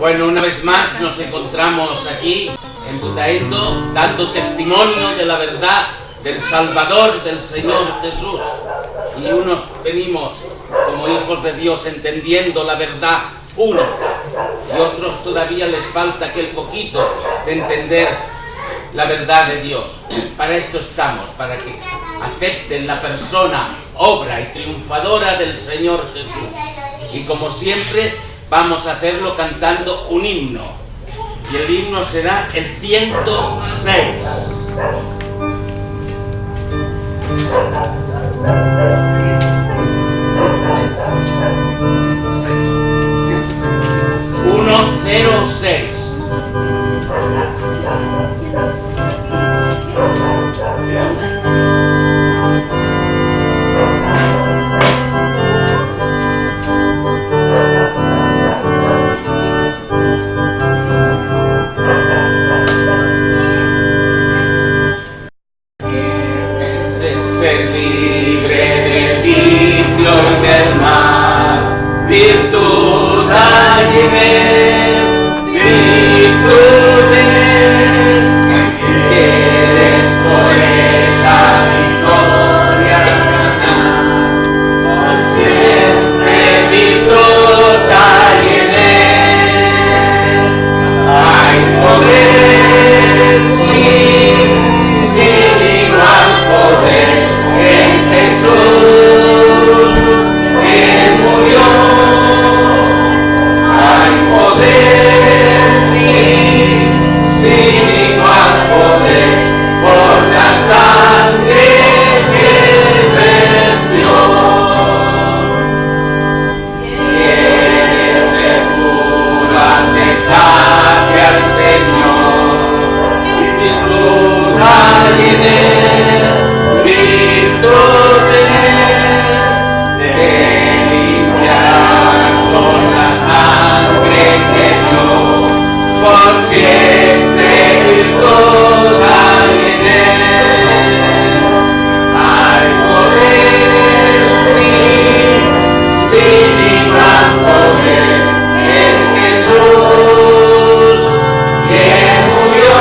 Bueno, una vez más nos encontramos aquí en Butaendo dando testimonio de la verdad del Salvador, del Señor Jesús. Y unos venimos como hijos de Dios entendiendo la verdad uno, y otros todavía les falta aquel poquito de entender la verdad de Dios. Para esto estamos, para que acepten la persona, obra y triunfadora del Señor Jesús. Y como siempre vamos a hacerlo cantando un himno, y el himno será el 106. Ser libre del vicio y del mal, virtud hay en él, virtud en él, quieres por él la victoria ganar, por siempre virtud hay en él, hay poder sin igual poder. Jesús, que murió, hay poder, sin igual poder, por la sangre que vertió. Quieres seguro aceptarte al Señor, y virtud hay en él, virtud en él, te limpiará con la sangre que dio, por siempre virtud hay en él, hay poder, sin igual poder, en Jesús que murió,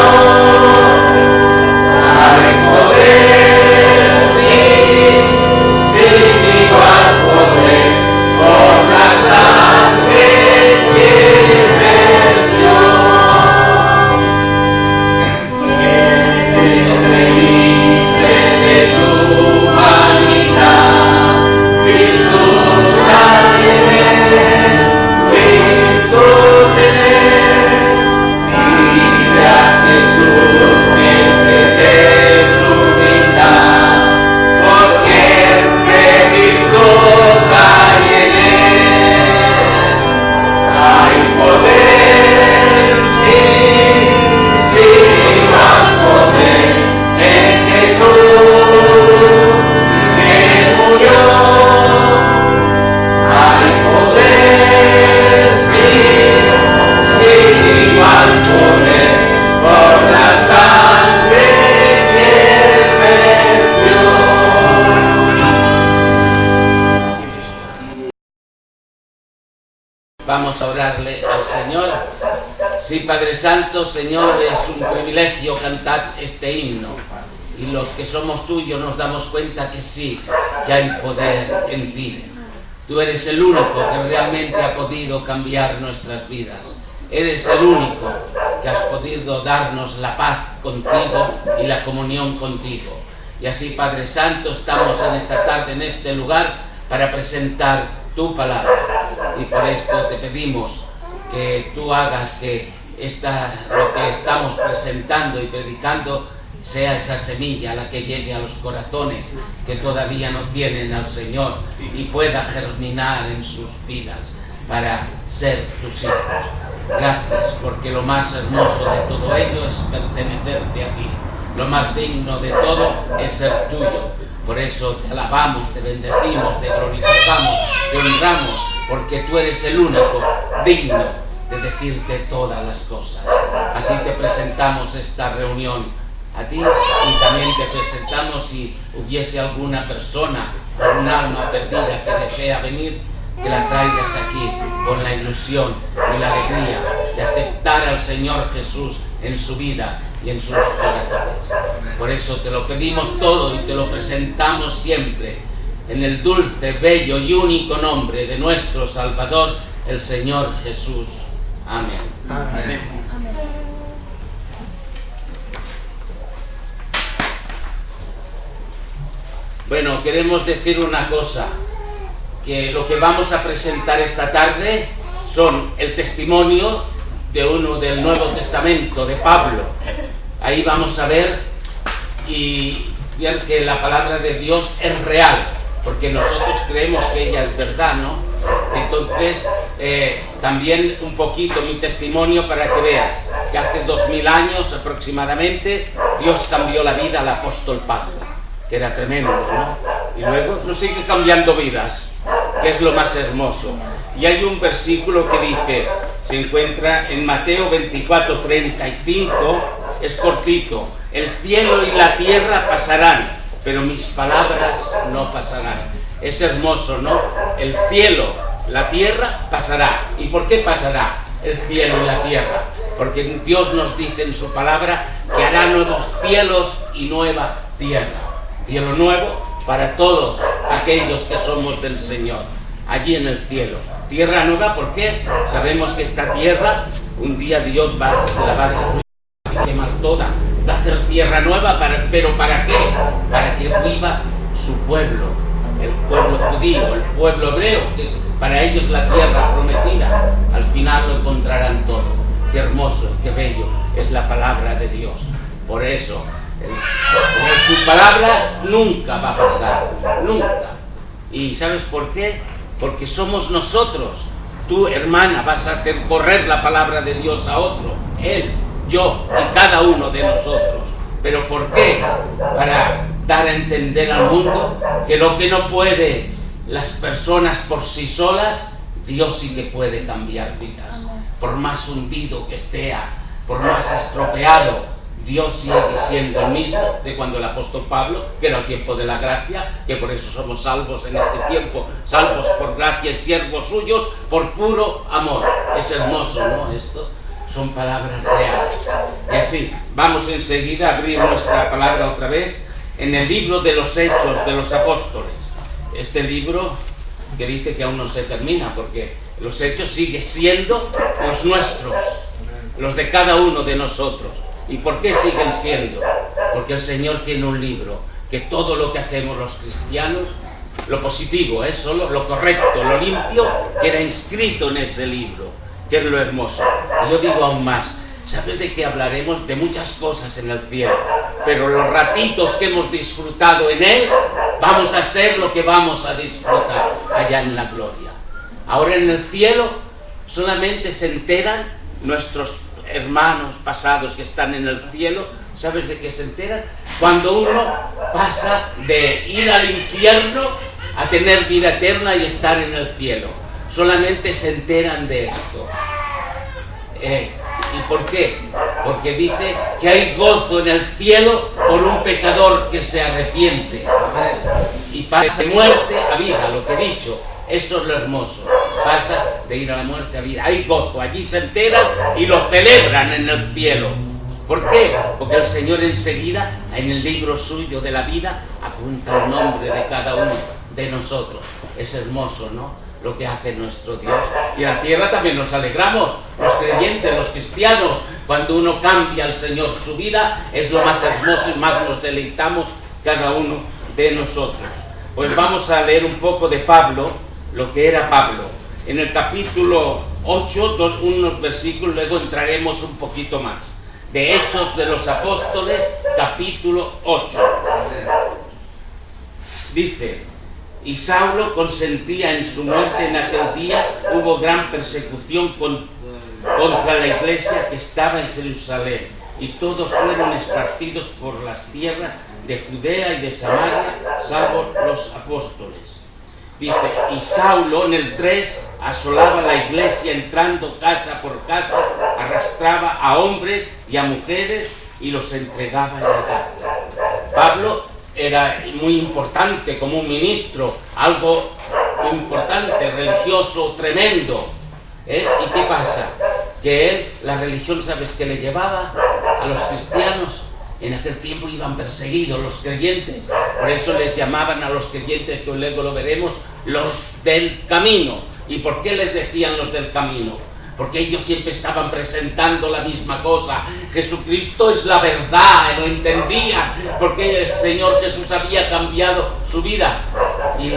hay poder, sin igual poder, por la sangre que vertió. Quieres ser libre de tu humanidad, virtud hay en él, virtud en él, pide a Jesús que te dé su humildad, por siempre virtud hay en él, hay poder, sin igual poder, en Jesús que murió, hay poder, sin igual poder, por la sangre que vertió. Vamos a orarle al Señor. Sí, Padre Santo, Señor, es un privilegio cantar este himno. Y los que somos tuyos nos damos cuenta que sí, que hay poder en ti. Tú eres el único que realmente ha podido cambiar nuestras vidas. Eres el único que has podido darnos la paz contigo y la comunión contigo. Y así, Padre Santo, estamos en esta tarde, en este lugar, para presentar tu palabra. Y por esto te pedimos que tú hagas que lo que estamos presentando y predicando sea esa semilla la que llegue a los corazones que todavía no tienen al Señor y pueda germinar en sus vidas para ser tus hijos. Gracias, porque lo más hermoso de todo ello es pertenecerte a ti. Lo más digno de todo es ser tuyo. Por eso te alabamos, te bendecimos, te glorificamos, te honramos, porque tú eres el único digno de decirte todas las cosas. Así te presentamos esta reunión a ti, y también te presentamos si hubiese alguna persona, algún alma perdida que desea venir, que la traigas aquí con la ilusión y la alegría de Señor Jesús en su vida y en sus corazones. Por eso te lo pedimos todo y te lo presentamos siempre en el dulce, bello y único nombre de nuestro Salvador, el Señor Jesús. Amén. Amén. Bueno, queremos decir una cosa, que lo que vamos a presentar esta tarde son el testimonio de uno del Nuevo Testamento, de Pablo. Ahí vamos a ver y ver que la palabra de Dios es real, porque nosotros creemos que ella es verdad, ¿no? Entonces, también un poquito mi testimonio para que veas que hace 2000 años aproximadamente Dios cambió la vida al apóstol Pablo, que era tremendo, ¿no? Y luego nos sigue cambiando vidas, que es lo más hermoso. Y hay un versículo que dice, se encuentra en Mateo 24:35, es cortito: el cielo y la tierra pasarán, pero mis palabras no pasarán. Es hermoso, ¿no? El cielo, la tierra pasará. ¿Y por qué pasará el cielo y la tierra? Porque Dios nos dice en su palabra que hará nuevos cielos y nueva tierra. Cielo nuevo para todos aquellos que somos del Señor, allí en el cielo. Tierra nueva, ¿por qué? Sabemos que esta tierra un día Dios se la va a destruir, va a quemar toda, va a hacer tierra nueva, ¿pero para qué? Para que viva su pueblo, el pueblo judío, el pueblo hebreo, que es para ellos la tierra prometida. Al final lo encontrarán todo. Qué hermoso, qué bello es la palabra de Dios. Por eso, su palabra nunca va a pasar, nunca. ¿Y sabes por qué? Porque somos nosotros. Tú, hermana, vas a hacer correr la palabra de Dios a otro, él, yo y cada uno de nosotros. ¿Pero por qué? Para dar a entender al mundo que lo que no puede las personas por sí solas, Dios sí que puede cambiar vidas. Por más hundido que esté, por más estropeado, Dios sigue siendo el mismo de cuando el apóstol Pablo, que era el tiempo de la gracia, que por eso somos salvos en este tiempo, salvos por gracia y siervos suyos por puro amor. Es hermoso, ¿no? Esto son palabras reales. Y así, vamos enseguida a abrir nuestra palabra otra vez en el libro de los Hechos de los Apóstoles. Este libro que dice que aún no se termina, porque los Hechos siguen siendo los nuestros, los de cada uno de nosotros. ¿Y por qué siguen siendo? Porque el Señor tiene un libro, que todo lo que hacemos los cristianos, lo positivo, solo lo correcto, lo limpio, queda inscrito en ese libro, que es lo hermoso. Y yo digo aún más, ¿sabes de qué hablaremos? De muchas cosas en el cielo, pero los ratitos que hemos disfrutado en él, vamos a ser lo que vamos a disfrutar allá en la gloria. Ahora en el cielo solamente se enteran nuestros hermanos pasados que están en el cielo. ¿Sabes de qué se enteran? Cuando uno pasa de ir al infierno a tener vida eterna y estar en el cielo. Solamente se enteran de esto. ¿Y por qué? Porque dice que hay gozo en el cielo por un pecador que se arrepiente. Y pasa de muerte a vida, lo que he dicho. Eso es lo hermoso. Pasa de ir a la muerte a vida. Hay gozo, allí se enteran y lo celebran en el cielo. ¿Por qué? Porque el Señor enseguida, en el libro suyo de la vida, apunta el nombre de cada uno de nosotros. Es hermoso, ¿no? Lo que hace nuestro Dios. Y en la tierra también nos alegramos, los creyentes, los cristianos. Cuando uno cambia al Señor su vida, es lo más hermoso y más nos deleitamos cada uno de nosotros. Pues vamos a leer un poco de Pablo, lo que era Pablo. En el capítulo 8, unos versículos, luego entraremos un poquito más. De Hechos de los Apóstoles, capítulo 8. Dice: y Saulo consentía en su muerte. En aquel día hubo gran persecución contra la iglesia que estaba en Jerusalén, y todos fueron esparcidos por las tierras de Judea y de Samaria, salvo los apóstoles. Dice: y Saulo en el 3 asolaba la iglesia, entrando casa por casa, arrastraba a hombres y a mujeres y los entregaba en la cárcel. Pablo era muy importante como un ministro, algo importante, religioso, tremendo. ¿Y qué pasa? que él, la religión, ¿sabes qué le llevaba a los cristianos? En aquel tiempo iban perseguidos los creyentes, por eso les llamaban a los creyentes, que luego lo veremos, los del camino. ¿Y por qué les decían los del camino? Porque ellos siempre estaban presentando la misma cosa. Jesucristo es la verdad, lo entendían, porque el Señor Jesús había cambiado su vida. Y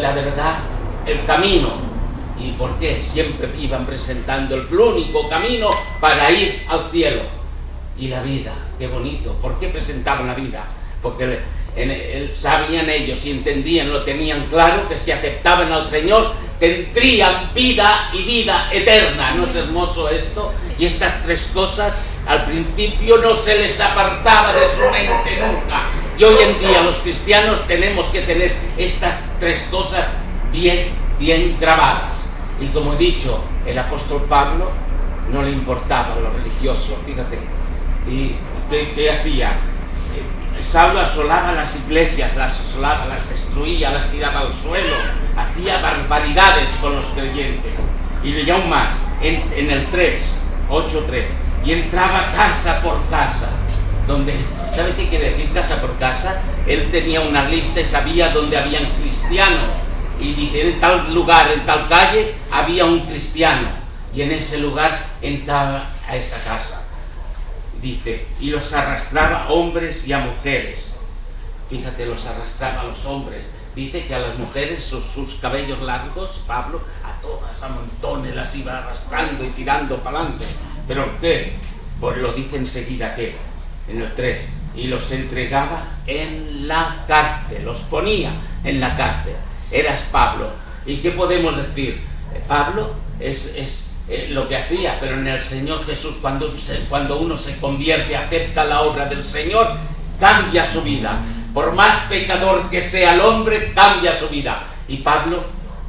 la verdad, el camino. ¿Y por qué? Siempre iban presentando el único camino para ir al cielo. Y la vida, qué bonito. ¿Por qué presentaban la vida? Porque sabían ellos y entendían, lo tenían claro, que si aceptaban al Señor tendrían vida y vida eterna. ¿No es hermoso esto? Y estas tres cosas al principio no se les apartaba de su mente nunca. Y hoy en día los cristianos tenemos que tener estas tres cosas bien grabadas. Y como he dicho, el apóstol Pablo no le importaba lo religioso, fíjate. ¿Y qué hacía? Saulo asolaba las iglesias, las asolaba, las destruía, las tiraba al suelo, hacía barbaridades con los creyentes. Y aún más, en el 8:3, y entraba casa por casa, donde, ¿sabe qué quiere decir casa por casa? Él tenía una lista y sabía dónde habían cristianos, y dice, en tal lugar, en tal calle, había un cristiano, y en ese lugar entraba a esa casa. Dice, y los arrastraba a hombres y a mujeres. Fíjate, los arrastraba a los hombres. Dice que a las mujeres sus cabellos largos, Pablo, a todas, a montones, las iba arrastrando y tirando para adelante. ¿Pero qué? Pues lo dice enseguida que, en el 3, y los entregaba en la cárcel, los ponía en la cárcel. Eras Pablo. ¿Y qué podemos decir? Pablo es lo que hacía, pero en el Señor Jesús, cuando uno se convierte, acepta la obra del Señor, cambia su vida. Por más pecador que sea el hombre, cambia su vida. Y Pablo,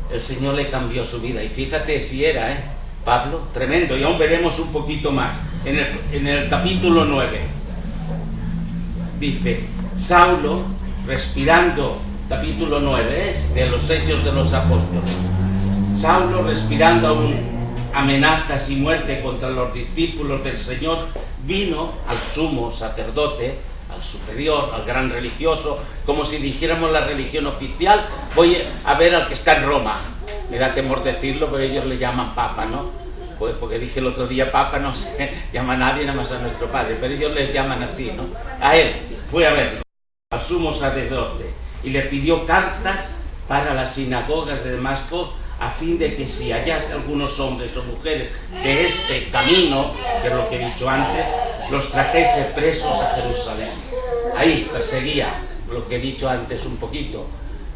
el Señor le cambió su vida. Y fíjate si era, Pablo, tremendo. Y aún veremos un poquito más. En el capítulo 9, dice, Saulo, respirando, capítulo 9, de los Hechos de los Apóstoles. Saulo, respirando aún amenazas y muerte contra los discípulos del Señor, vino al sumo sacerdote, al superior, al gran religioso, como si dijéramos la religión oficial. Voy a ver al que está en Roma. Me da temor decirlo, pero ellos le llaman Papa, ¿no? Pues porque dije el otro día, Papa no se llama a nadie, nada más a nuestro Padre, pero ellos les llaman así, ¿no? A él fue a verlo, al sumo sacerdote, y le pidió cartas para las sinagogas de Damasco, a fin de que si hallase algunos hombres o mujeres de este camino, que es lo que he dicho antes, los trajese presos a Jerusalén. Ahí perseguía, lo que he dicho antes un poquito,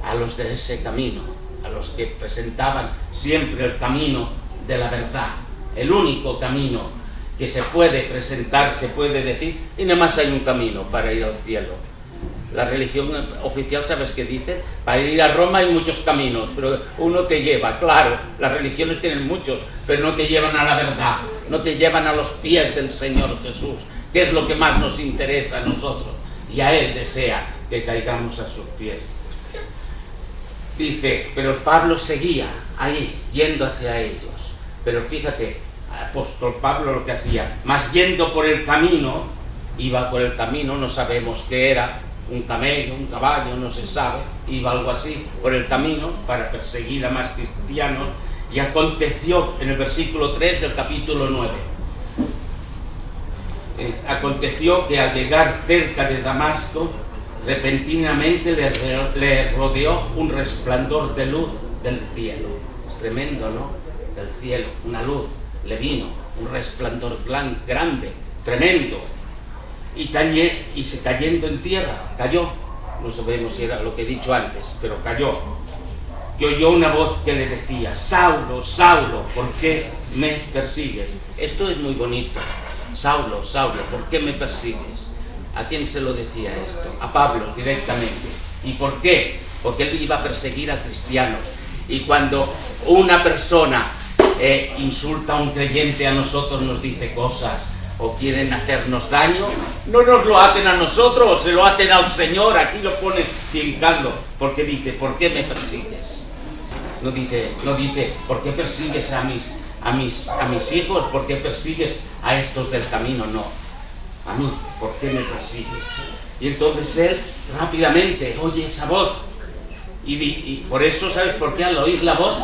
a los de ese camino, a los que presentaban siempre el camino de la verdad, el único camino que se puede presentar, se puede decir, y nada más hay un camino para ir al cielo. La religión oficial, ¿sabes qué dice? Para ir a Roma hay muchos caminos, pero uno te lleva, claro, las religiones tienen muchos, pero no te llevan a la verdad, no te llevan a los pies del Señor Jesús, que es lo que más nos interesa a nosotros, y a Él desea que caigamos a sus pies. Dice, pero Pablo seguía ahí, yendo hacia ellos, pero fíjate, el apóstol Pablo lo que hacía, más yendo por el camino, iba por el camino, no sabemos qué era, un camello, un caballo, no se sabe, iba algo así por el camino para perseguir a más cristianos. Y aconteció, en el versículo 3 del capítulo 9, aconteció que al llegar cerca de Damasco, repentinamente le rodeó un resplandor de luz del cielo. Es tremendo, ¿no? Del cielo, una luz le vino, un resplandor grande, tremendo. Y se cayendo en tierra, cayó, no sabemos si era lo que he dicho antes, pero cayó, y oyó una voz que le decía, Saulo, Saulo, ¿por qué me persigues? Esto es muy bonito. Saulo, Saulo, ¿por qué me persigues? ¿A quién se lo decía esto? A Pablo directamente. ¿Y por qué? Porque él iba a perseguir a cristianos, y cuando una persona insulta a un creyente, a nosotros nos dice cosas, o quieren hacernos daño, no nos lo hacen a nosotros, se lo hacen al Señor. Aquí lo pone fincando, porque dice, ¿por qué me persigues? No dice, ¿por qué persigues a mis a mis hijos, ¿por qué persigues a estos del camino? No, a mí, ¿por qué me persigues? Y entonces él rápidamente oye esa voz. Y por eso, ¿sabes por qué? Al oír la voz,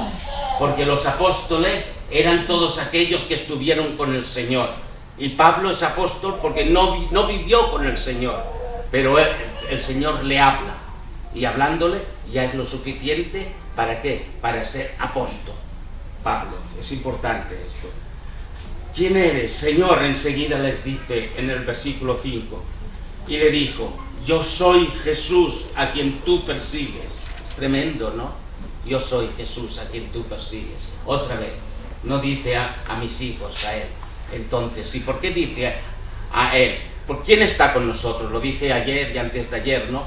porque los apóstoles eran todos aquellos que estuvieron con el Señor. Y Pablo es apóstol porque no vivió con el Señor, pero el Señor le habla. Y hablándole ya es lo suficiente, ¿para qué? Para ser apóstol. Pablo, es importante esto. ¿Quién eres, Señor? Enseguida les dice en el versículo 5. Y le dijo, yo soy Jesús a quien tú persigues. Es tremendo, ¿no? Yo soy Jesús a quien tú persigues. Otra vez, no dice a mis hijos, a él. Entonces, ¿y por qué dice a él? ¿Por quién está con nosotros? Lo dije ayer y antes de ayer, ¿no?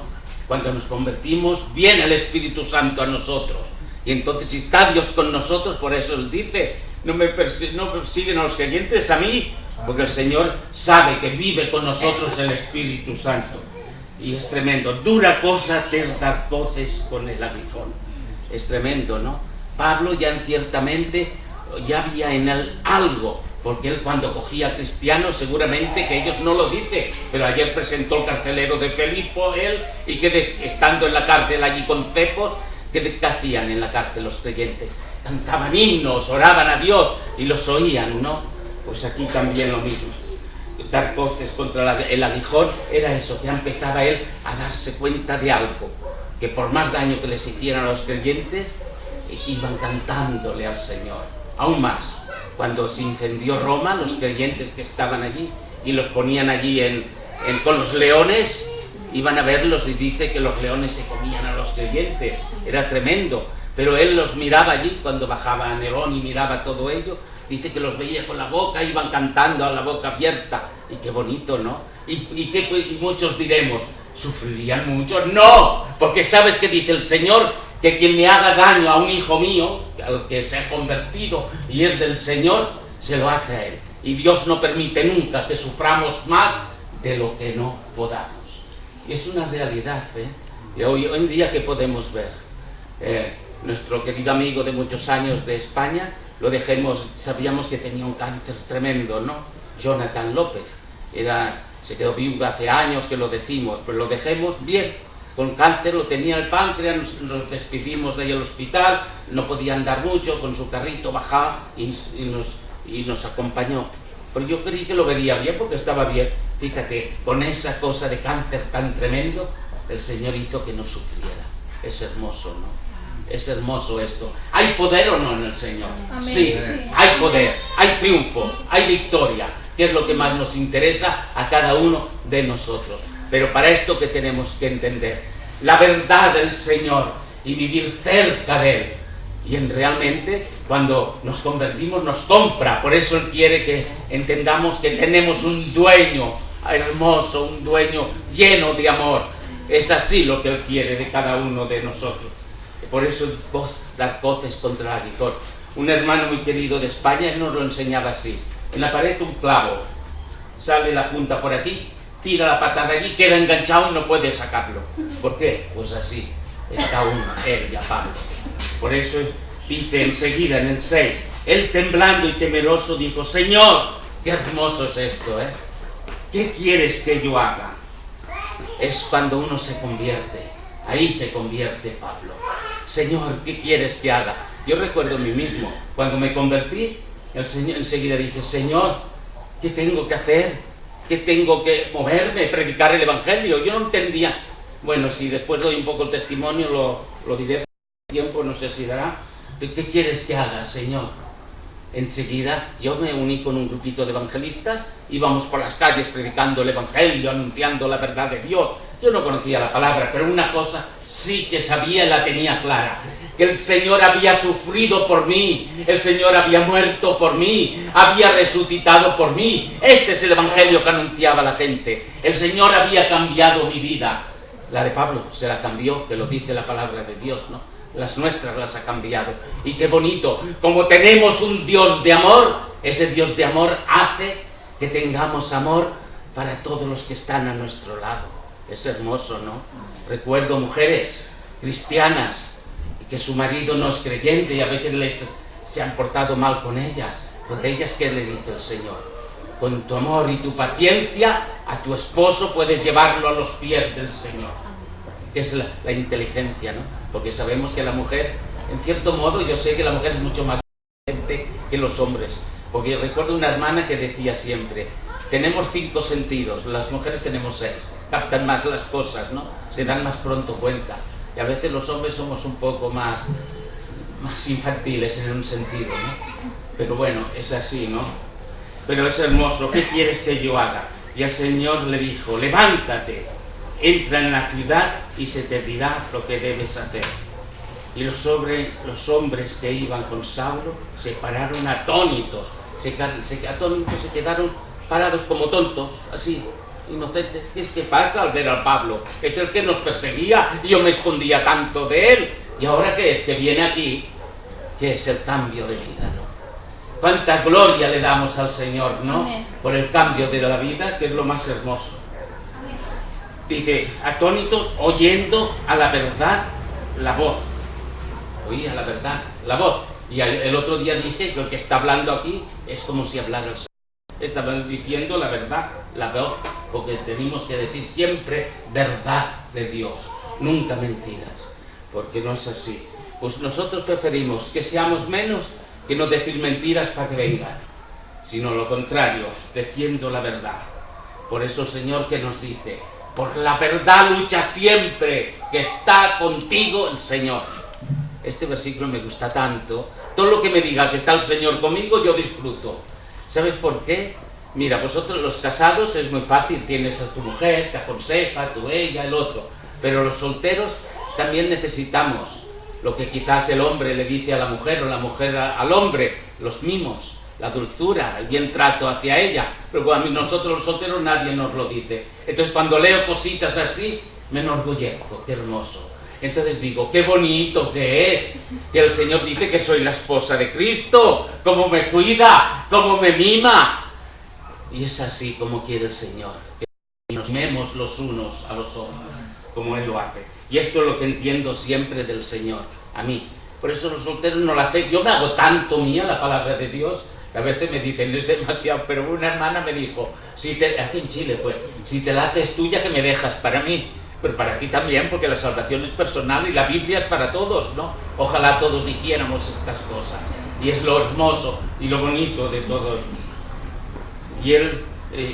Cuando nos convertimos, viene el Espíritu Santo a nosotros. Y entonces, si está Dios con nosotros, por eso él dice, no persiguen a los creyentes, a mí, porque el Señor sabe que vive con nosotros el Espíritu Santo. Y es tremendo. Dura cosa es dar voces con el aguijón. Es tremendo, ¿no? Pablo ya ciertamente ya había en él algo, porque él cuando cogía cristianos, seguramente que ellos no lo dicen, pero ayer presentó el carcelero de Filipo, él, y que estando en la cárcel allí con cepos, ¿qué hacían en la cárcel los creyentes? Cantaban himnos, oraban a Dios y los oían, ¿no? Pues aquí también lo mismo. Dar voces contra el aguijón era eso, que empezaba él a darse cuenta de algo, que por más daño que les hicieran a los creyentes, iban cantándole al Señor. Aún más, cuando se incendió Roma, los creyentes que estaban allí y los ponían allí con los leones, iban a verlos y dice que los leones se comían a los creyentes. Era tremendo, pero él los miraba allí cuando bajaba a Nerón y miraba todo ello. Dice que los veía con la boca, iban cantando a la boca abierta. Y qué bonito, ¿no? Y muchos diremos, ¿sufrirían mucho? No, porque ¿sabes qué dice el Señor? Que quien le haga daño a un hijo mío, al que se ha convertido y es del Señor, se lo hace a él. Y Dios no permite nunca que suframos más de lo que no podamos. Y es una realidad, ¿eh? Y hoy en día, ¿qué podemos ver? Nuestro querido amigo de muchos años de España, lo dejemos, sabíamos que tenía un cáncer tremendo, ¿no? Jonathan López, se quedó viudo hace años que lo decimos, pero lo dejemos bien, con cáncer, lo tenía el páncreas, nos despedimos de ahí al hospital, no podía andar mucho, con su carrito bajaba y nos acompañó. Pero yo creí que lo vería bien porque estaba bien. Fíjate, con esa cosa de cáncer tan tremendo, el Señor hizo que no sufriera. Es hermoso, ¿no? Es hermoso esto. ¿Hay poder o no en el Señor? Amén. Sí, hay poder, hay triunfo, hay victoria, que es lo que más nos interesa a cada uno de nosotros. Pero para esto, ¿qué tenemos que entender? La verdad del Señor y vivir cerca de Él. Y realmente, cuando nos convertimos, nos compra. Por eso Él quiere que entendamos que tenemos un dueño hermoso, un dueño lleno de amor. Es así lo que Él quiere de cada uno de nosotros. Por eso dar voces contra el aguijón. Un hermano muy querido de España, él nos lo enseñaba así. En la pared un clavo, sale la punta por aquí, tira la patada allí, queda enganchado y no puede sacarlo. ¿Por qué? Pues así está él y a Pablo. Por eso dice enseguida en el 6, él temblando y temeroso dijo, Señor, qué hermoso es esto, ¿eh? ¿Qué quieres que yo haga? Es cuando uno se convierte, ahí se convierte Pablo. Señor, ¿qué quieres que haga? Yo recuerdo a mí mismo, cuando me convertí, el Señor enseguida dije, Señor, ¿qué tengo que hacer? ¿Qué tengo que moverme? Predicar el Evangelio. Yo no entendía. Bueno, si después doy un poco el testimonio, lo diré por tiempo, no sé si dará. ¿Qué quieres que haga, Señor? Enseguida yo me uní con un grupito de evangelistas, íbamos por las calles predicando el Evangelio, anunciando la verdad de Dios. Yo no conocía la palabra, pero una cosa sí que sabía y la tenía clara, que el Señor había sufrido por mí, el Señor había muerto por mí, había resucitado por mí. Este es el Evangelio que anunciaba la gente. El Señor había cambiado mi vida. La de Pablo se la cambió, que lo dice la palabra de Dios, ¿no? Las nuestras las ha cambiado. Y qué bonito, como tenemos un Dios de amor, ese Dios de amor hace que tengamos amor para todos los que están a nuestro lado. Es hermoso, ¿no? Recuerdo mujeres cristianas que su marido no es creyente y a veces se han portado mal con ellas. Porque ellas, ¿qué le dice el Señor? Con tu amor y tu paciencia a tu esposo puedes llevarlo a los pies del Señor. Que es la inteligencia, ¿no? Porque sabemos que la mujer, en cierto modo, yo sé que la mujer es mucho más inteligente que los hombres. Porque recuerdo una hermana que decía siempre, tenemos 5 sentidos, las mujeres tenemos 6, captan más las cosas, ¿no? Se dan más pronto cuenta. Y a veces los hombres somos un poco más infantiles en un sentido, ¿no? Pero bueno, es así, ¿no? Pero es hermoso. ¿Qué quieres que yo haga? Y el Señor le dijo, levántate, entra en la ciudad y se te dirá lo que debes hacer. Y los hombres que iban con Saulo se pararon atónitos. Se quedaron parados como tontos, así, inocentes. ¿Qué es que pasa al ver al Pablo? Es el que nos perseguía y yo me escondía tanto de él. ¿Y ahora qué es? Que viene aquí. ¿Qué es el cambio de vida, no? Cuánta gloria le damos al Señor, ¿no? Amén. Por el cambio de la vida, que es lo más hermoso. Amén. Dice, atónitos, oyendo a la verdad la voz. Oía la verdad, la voz. Y el otro día dije que el que está hablando aquí es como si hablara el Señor. Estaban diciendo la verdad, la voz, porque tenemos que decir siempre verdad de Dios, nunca mentiras, porque no es así. Pues nosotros preferimos que seamos menos que no decir mentiras para que vengan, sino lo contrario, diciendo la verdad. Por eso el Señor que nos dice, por la verdad lucha siempre, que está contigo el Señor. Este versículo me gusta tanto. Todo lo que me diga que está el Señor conmigo, yo disfruto. ¿Sabes por qué? Mira, vosotros los casados es muy fácil, tienes a tu mujer, te aconseja, tú, ella, el otro. Pero los solteros también necesitamos lo que quizás el hombre le dice a la mujer o la mujer al hombre, los mimos, la dulzura, el bien trato hacia ella. Pero a nosotros los solteros nadie nos lo dice. Entonces cuando leo cositas así, me enorgullezco, qué hermoso. Entonces digo, qué bonito que es, que el Señor dice que soy la esposa de Cristo, cómo me cuida, cómo me mima. Y es así como quiere el Señor, que nos mimemos los unos a los otros, como Él lo hace. Y esto es lo que entiendo siempre del Señor, a mí. Por eso los solteros no la hacen. Yo me hago tanto mía la palabra de Dios, que a veces me dicen, es demasiado, pero una hermana me dijo, aquí en Chile fue, si te la haces tuya, que me dejas para mí. Pero para ti también, porque la salvación es personal y la Biblia es para todos, ¿no? Ojalá todos dijéramos estas cosas. Y es lo hermoso y lo bonito de todo. Y él,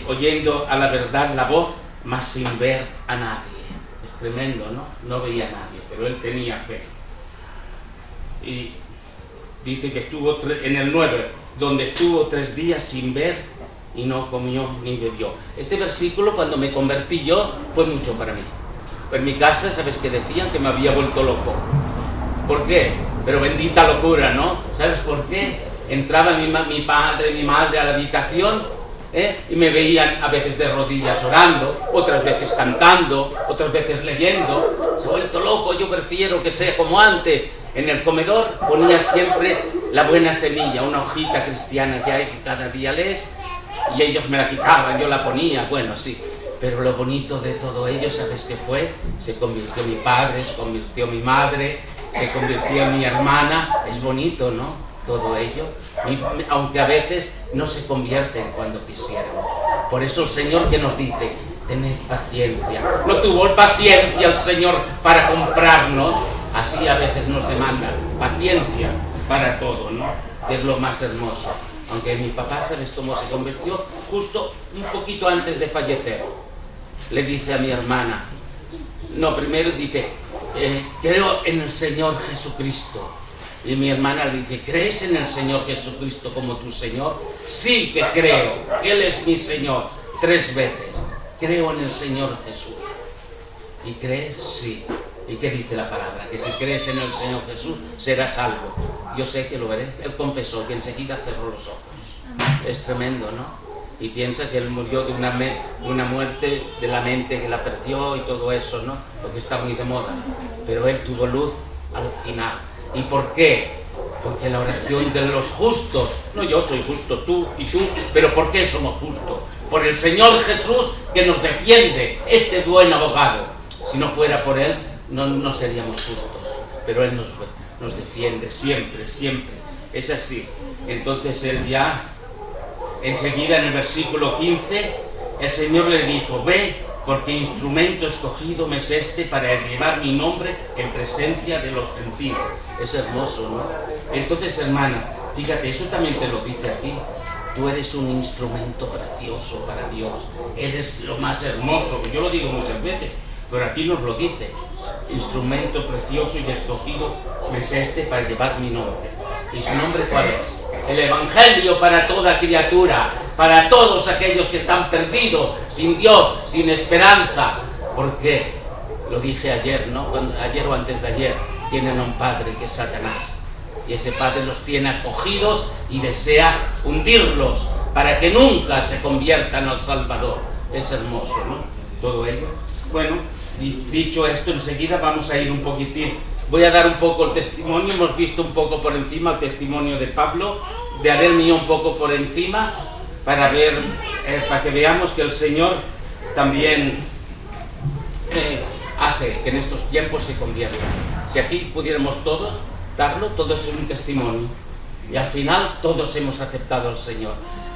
oyendo a la verdad la voz, mas sin ver a nadie. Es tremendo, ¿no? No veía a nadie, pero él tenía fe. Y dice que estuvo en el 9, donde estuvo 3 días sin ver y no comió ni bebió. Este versículo, cuando me convertí yo, fue mucho para mí. En mi casa, ¿sabes qué decían? Que me había vuelto loco. ¿Por qué? Pero bendita locura, ¿no? ¿Sabes por qué? Entraba mi padre y mi madre a la habitación, y me veían a veces de rodillas orando, otras veces cantando, otras veces leyendo. Se ha vuelto loco, yo prefiero que sea como antes. En el comedor ponía siempre la buena semilla, una hojita cristiana que hay que cada día lees, y ellos me la quitaban, yo la ponía, bueno, sí. Pero lo bonito de todo ello, ¿sabes qué fue? Se convirtió mi padre, se convirtió mi madre, se convirtió mi hermana. Es bonito, ¿no? Todo ello. Aunque a veces no se convierten cuando quisiéramos. Por eso el Señor que nos dice, tened paciencia. No tuvo paciencia el Señor para comprarnos. Así a veces nos demanda paciencia para todo, ¿no? Que es lo más hermoso. Aunque mi papá, ¿sabes cómo se convirtió? Justo un poquito antes de fallecer. Le dice a mi hermana, no, primero dice, creo en el Señor Jesucristo. Y mi hermana le dice, ¿crees en el Señor Jesucristo como tu Señor? Sí que creo, Él es mi Señor. 3 veces, creo en el Señor Jesús. ¿Y crees? Sí. ¿Y qué dice la palabra? Que si crees en el Señor Jesús, serás salvo. Yo sé que lo veré. Él confesó que enseguida cerró los ojos. Es tremendo, ¿no? Y piensa que él murió de una muerte de la mente que la perdió y todo eso, ¿no? Porque está muy de moda. Pero él tuvo luz al final. ¿Y por qué? Porque la oración de los justos, no yo soy justo, tú y tú, pero ¿por qué somos justos? Por el Señor Jesús que nos defiende, este buen abogado. Si no fuera por él, no seríamos justos. Pero él nos defiende siempre, siempre. Es así. Entonces él ya, enseguida en el versículo 15, el Señor le dijo: ve, porque instrumento escogido me es este para llevar mi nombre en presencia de los gentiles. Es hermoso, ¿no? Entonces, hermana, fíjate, eso también te lo dice a ti. Tú eres un instrumento precioso para Dios. Eres lo más hermoso. Yo lo digo muchas veces, pero aquí nos lo dice. Instrumento precioso y escogido es este para llevar mi nombre. ¿Y su nombre cuál es? El Evangelio para toda criatura, para todos aquellos que están perdidos, sin Dios, sin esperanza. Porque, lo dije ayer, ¿no? Ayer o antes de ayer, tienen un padre que es Satanás. Y ese padre los tiene acogidos y desea hundirlos para que nunca se conviertan al Salvador. Es hermoso, ¿no? Todo ello. Bueno, dicho esto, enseguida vamos a ir un poquitín. Voy a dar un poco el testimonio. Hemos visto un poco por encima el testimonio de Pablo, de Abel mío un poco por encima, para ver, para que veamos que el Señor también hace que en estos tiempos se conviertan. Si aquí pudiéramos todos darlo, todo es un testimonio. Y al final todos hemos aceptado al Señor.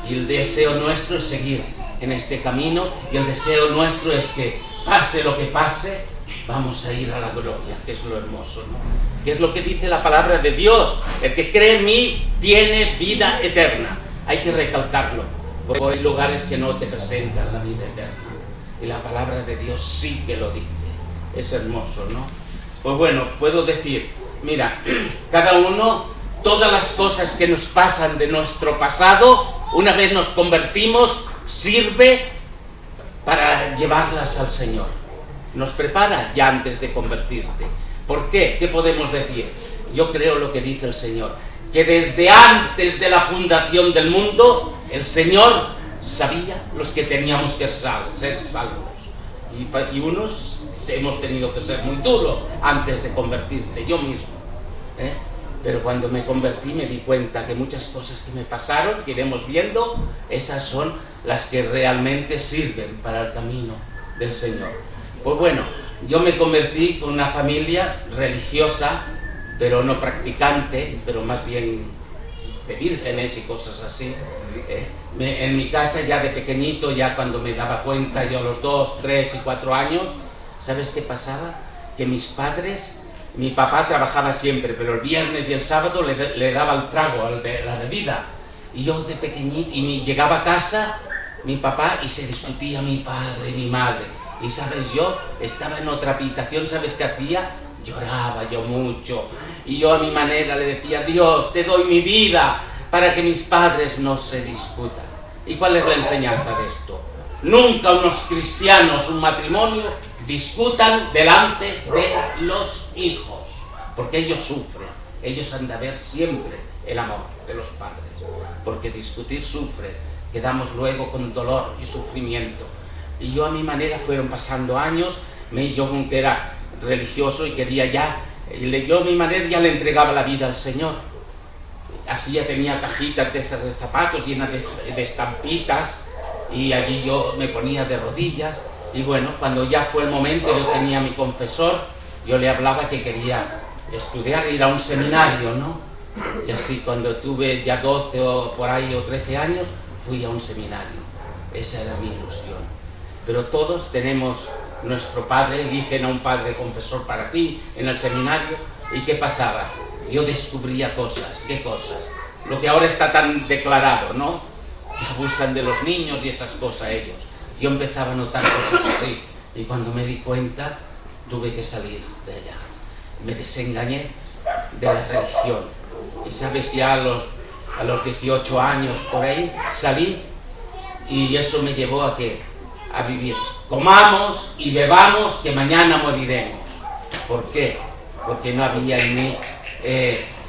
Y el deseo nuestro es seguir en este camino. Y el deseo nuestro es que, pase lo que pase, vamos a ir a la gloria, que es lo hermoso, ¿no? Que es lo que dice la palabra de Dios. El que cree en mí tiene vida eterna. Hay que recalcarlo, porque hay lugares que no te presentan la vida eterna. Y la palabra de Dios sí que lo dice. Es hermoso, ¿no? Pues bueno, puedo decir, mira, cada uno, todas las cosas que nos pasan de nuestro pasado, una vez nos convertimos, sirve para llevarlas al Señor. Nos prepara ya antes de convertirte. ¿Por qué? ¿Qué podemos decir? Yo creo lo que dice el Señor, que desde antes de la fundación del mundo, el Señor sabía los que teníamos que ser salvos. Y unos hemos tenido que ser muy duros antes de convertirte, yo mismo. Pero cuando me convertí me di cuenta que muchas cosas que me pasaron, que iremos viendo, esas son las que realmente sirven para el camino del Señor. Pues bueno, yo me convertí con una familia religiosa, pero no practicante, pero más bien de vírgenes y cosas así. En mi casa ya de pequeñito, ya cuando me daba cuenta, yo a los 2, 3 y 4 años, ¿sabes qué pasaba? Que mis padres, mi papá trabajaba siempre, pero el viernes y el sábado le daba el trago, la bebida. Y yo de pequeñito, y llegaba a casa mi papá y se discutía mi padre y mi madre. Y sabes, yo estaba en otra habitación, ¿sabes qué hacía? Lloraba yo mucho. Y yo a mi manera le decía: Dios, te doy mi vida para que mis padres no se discutan. ¿Y cuál es la enseñanza de esto? Nunca unos cristianos, un matrimonio, discutan delante de los hijos, porque ellos sufren. Ellos han de ver siempre el amor de los padres, porque discutir sufre, quedamos luego con dolor y sufrimiento. Y yo a mi manera fueron pasando años, yo que era religioso y quería ya, yo a mi manera ya le entregaba la vida al Señor. Tenía cajitas de zapatos llenas de estampitas y allí yo me ponía de rodillas. Y bueno, cuando ya fue el momento, yo tenía a mi confesor, yo le hablaba que quería estudiar, ir a un seminario, ¿no? Y así cuando tuve ya 12 o por ahí o 13 años, fui a un seminario. Esa era mi ilusión. Pero todos tenemos nuestro padre, eligen a un padre confesor para ti en el seminario. ¿Y qué pasaba? Yo descubría cosas. ¿Qué cosas? Lo que ahora está tan declarado, ¿no? Que abusan de los niños y esas cosas ellos. Yo empezaba a notar cosas así. Y cuando me di cuenta, tuve que salir de allá. Me desengañé de la religión. Y sabes, ya a los 18 años por ahí, salí. Y eso me llevó a ¿qué? A vivir. Comamos y bebamos, que mañana moriremos. ¿Por qué? Porque no había en mí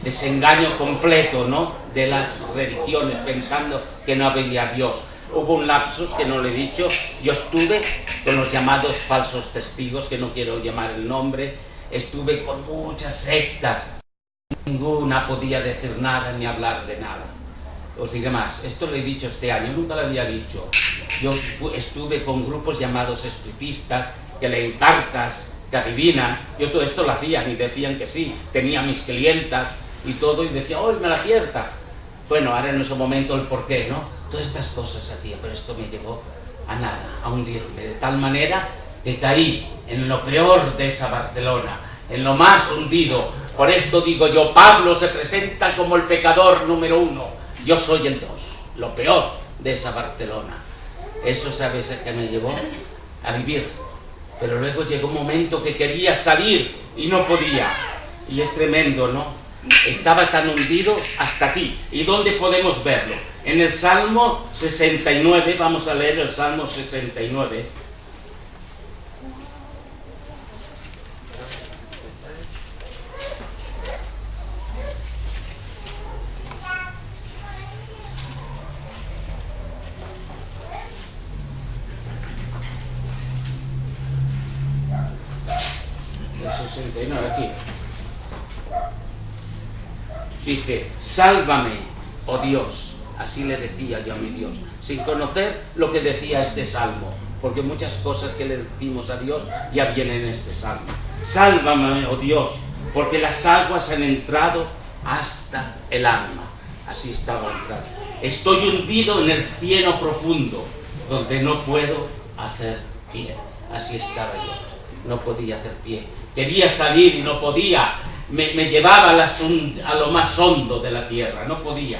desengaño completo, ¿no? De las religiones, pensando que no había Dios. Hubo un lapsus que no le he dicho. Yo estuve con los llamados falsos testigos, que no quiero llamar el nombre. Estuve con muchas sectas. Ninguna podía decir nada ni hablar de nada. Os diré más, esto lo he dicho este año, nunca lo había dicho. Yo estuve con grupos llamados espiritistas, que leen cartas, que adivinan. Yo todo esto lo hacía y decían que sí, tenía mis clientas y todo, y decía, ¡oh, me la acierta! Bueno, ahora en ese momento el porqué, ¿no? Todas estas cosas hacía, pero esto me llevó a nada, a hundirme, de tal manera que caí en lo peor de esa Barcelona, en lo más hundido. Por esto digo yo, Pablo se presenta como el pecador número 1, yo soy el 2, lo peor de esa Barcelona. Eso, ¿sabes a qué me llevó? A vivir. Pero luego llegó un momento que quería salir y no podía. Y es tremendo, ¿no? Estaba tan hundido hasta aquí. ¿Y dónde podemos verlo? En el Salmo 69, vamos a leer el Salmo 69. El 69 aquí. Dice, sálvame, oh Dios. Así le decía yo a mi Dios, sin conocer lo que decía este salmo, porque muchas cosas que le decimos a Dios ya vienen en este salmo. Sálvame, oh Dios, porque las aguas han entrado hasta el alma. Así estaba entrado. Estoy hundido en el cieno profundo, donde no puedo hacer pie. Así estaba yo, no podía hacer pie. Quería salir y no podía. Me llevaba a lo más hondo de la tierra, no podía.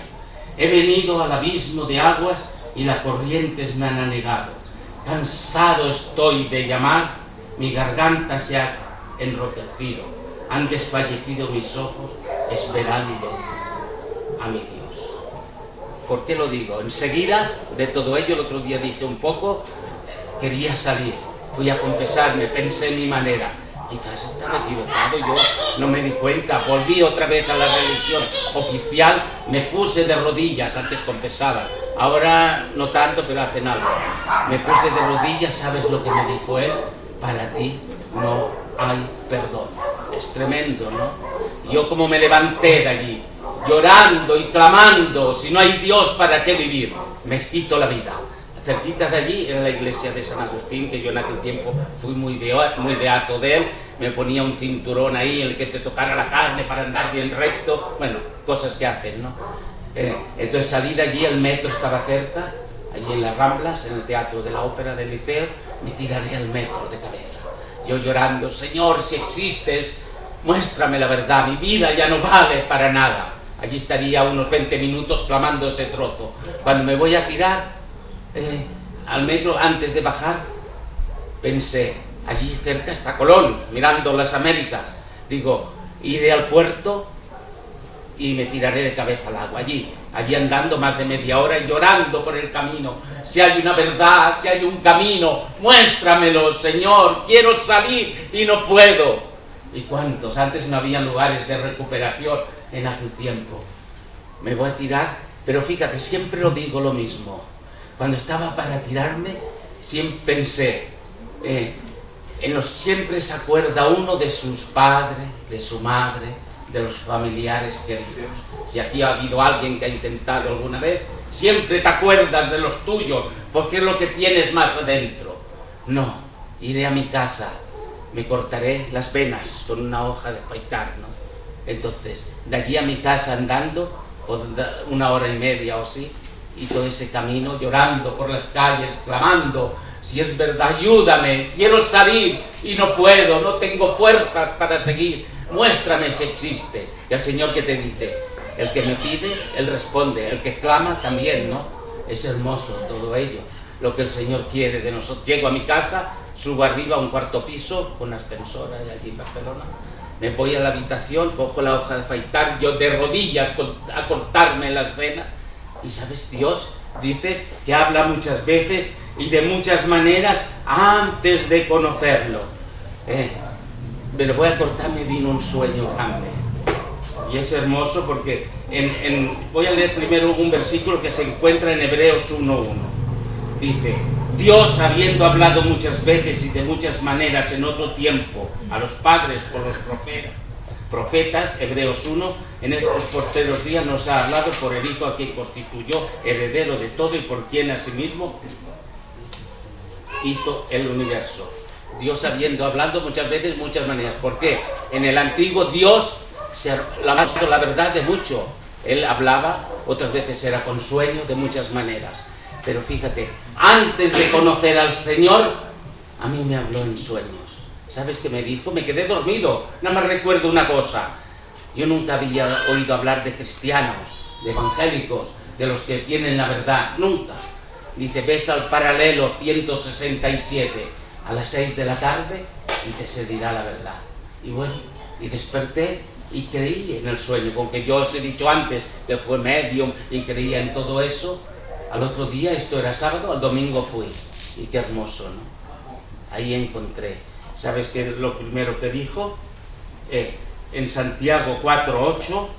He venido al abismo de aguas y las corrientes me han anegado. Cansado estoy de llamar, mi garganta se ha enrojecido. Han desfallecido mis ojos esperando a mi Dios. ¿Por qué lo digo? Enseguida de todo ello, el otro día dije un poco, quería salir. Fui a confesarme, pensé en mi manera. Quizás estaba equivocado, yo no me di cuenta. Volví otra vez a la religión oficial, me puse de rodillas, antes confesaba, ahora no tanto, pero hacen algo. Me puse de rodillas, ¿sabes lo que me dijo él? Para ti no hay perdón. Es tremendo, ¿no? Yo como me levanté de allí, llorando y clamando, si no hay Dios, ¿para qué vivir? Me quito la vida. Cerquita de allí era la iglesia de San Agustín, que yo en aquel tiempo fui muy beato de él. Me ponía un cinturón ahí en el que te tocara la carne para andar bien recto. Bueno, cosas que hacen, ¿no? Entonces salí de allí, el metro estaba cerca, allí en las Ramblas, en el Teatro de la Ópera del Liceo. Me tiraré al metro de cabeza. Yo llorando, Señor, si existes, muéstrame la verdad, mi vida ya no vale para nada. Allí estaría unos 20 minutos clamando ese trozo. Cuando me voy a tirar al metro, antes de bajar, pensé, allí cerca está Colón, mirando las Américas. Digo, iré al puerto y me tiraré de cabeza al agua. Allí andando más de media hora y llorando por el camino. Si hay una verdad, si hay un camino, muéstramelo, Señor, quiero salir y no puedo. ¿Y cuántos? Antes no había lugares de recuperación en aquel tiempo. Me voy a tirar, pero fíjate, siempre lo digo lo mismo. Cuando estaba para tirarme, siempre pensé, siempre se acuerda uno de sus padres, de su madre, de los familiares queridos. Si aquí ha habido alguien que ha intentado alguna vez, siempre te acuerdas de los tuyos, porque es lo que tienes más adentro. No, iré a mi casa, me cortaré las venas con una hoja de afeitar, ¿no? Entonces, de allí a mi casa andando, una hora y media o así, y todo ese camino llorando por las calles, clamando, si es verdad, ayúdame, quiero salir y no puedo, no tengo fuerzas para seguir, muéstrame si existes. Y el Señor, que te dice, el que me pide, Él responde, el que clama también, ¿no? Es hermoso todo ello, lo que el Señor quiere de nosotros. Llego a mi casa, subo arriba a un cuarto piso, con ascensor allí en Barcelona, me voy a la habitación, cojo la hoja de afeitar, yo de rodillas a cortarme las venas. Y sabes, Dios dice que habla muchas veces y de muchas maneras antes de conocerlo. Me lo voy a cortar, me vino un sueño grande. Y es hermoso porque voy a leer primero un versículo que se encuentra en Hebreos 1:1. Dice, Dios, habiendo hablado muchas veces y de muchas maneras en otro tiempo a los padres por los profetas, Hebreos 1, en estos posteros días nos ha hablado por el Hijo a quien constituyó heredero de todo y por quien asimismo hizo el universo. Dios habiendo hablado muchas veces, muchas maneras. ¿Por qué? En el antiguo Dios la verdad de mucho. Él hablaba, otras veces era con sueño, de muchas maneras. Pero fíjate, antes de conocer al Señor, a mí me habló en sueños. ¿Sabes qué me dijo? Me quedé dormido, nada más recuerdo una cosa. Yo nunca había oído hablar de cristianos, de evangélicos, de los que tienen la verdad, nunca. Dice, ves al paralelo 167 a las 6 de la tarde y te se dirá la verdad. Y bueno, y desperté y creí en el sueño, con que yo os he dicho antes que fue medium y creía en todo eso. Al otro día, esto era sábado, al domingo fui. Y qué hermoso, ¿no? Ahí encontré. ¿Sabes qué es lo primero que dijo? En Santiago 4:8,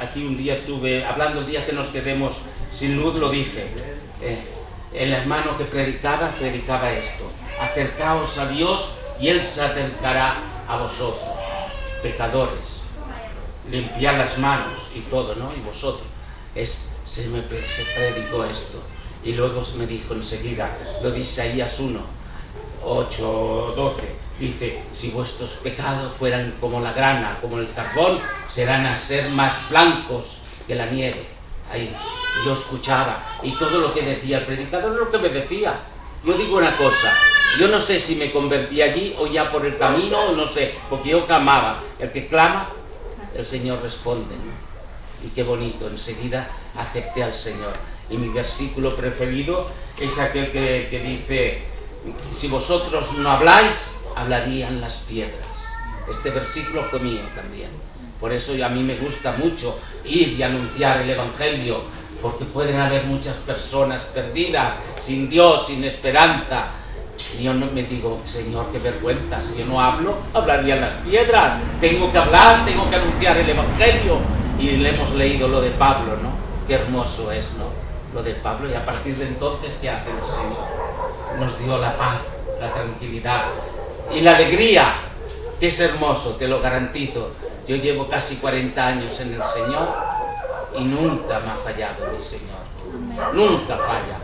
aquí un día estuve hablando, el día que nos quedemos sin luz, lo dije. El hermano que predicaba esto: acercaos a Dios y Él se acercará a vosotros, pecadores. Limpiad las manos y todo, ¿no? Y vosotros. Se predicó esto. Y luego se me dijo enseguida, lo dice Isaías 1:8-12, dice, si vuestros pecados fueran como la grana, como el carbón, serán a ser más blancos que la nieve. Ahí, yo escuchaba, y todo lo que decía el predicador es lo que me decía. Yo digo una cosa, yo no sé si me convertí allí o ya por el camino, no sé, porque yo clamaba. El que clama, el Señor responde, ¿no? Y qué bonito, enseguida acepté al Señor. Y mi versículo preferido es aquel que dice, si vosotros no habláis, hablarían las piedras. Este versículo fue mío también. Por eso a mí me gusta mucho ir y anunciar el Evangelio, porque pueden haber muchas personas perdidas, sin Dios, sin esperanza. Y yo no me digo, Señor, qué vergüenza, si yo no hablo, hablarían las piedras. Tengo que hablar, tengo que anunciar el Evangelio. Y le hemos leído lo de Pablo, ¿no? Qué hermoso es, ¿no? Lo de Pablo. Y a partir de entonces, ¿qué hace el Señor? Nos dio la paz, la tranquilidad y la alegría, que es hermoso, te lo garantizo. Yo llevo casi 40 años en el Señor y nunca me ha fallado mi Señor. Nunca falla.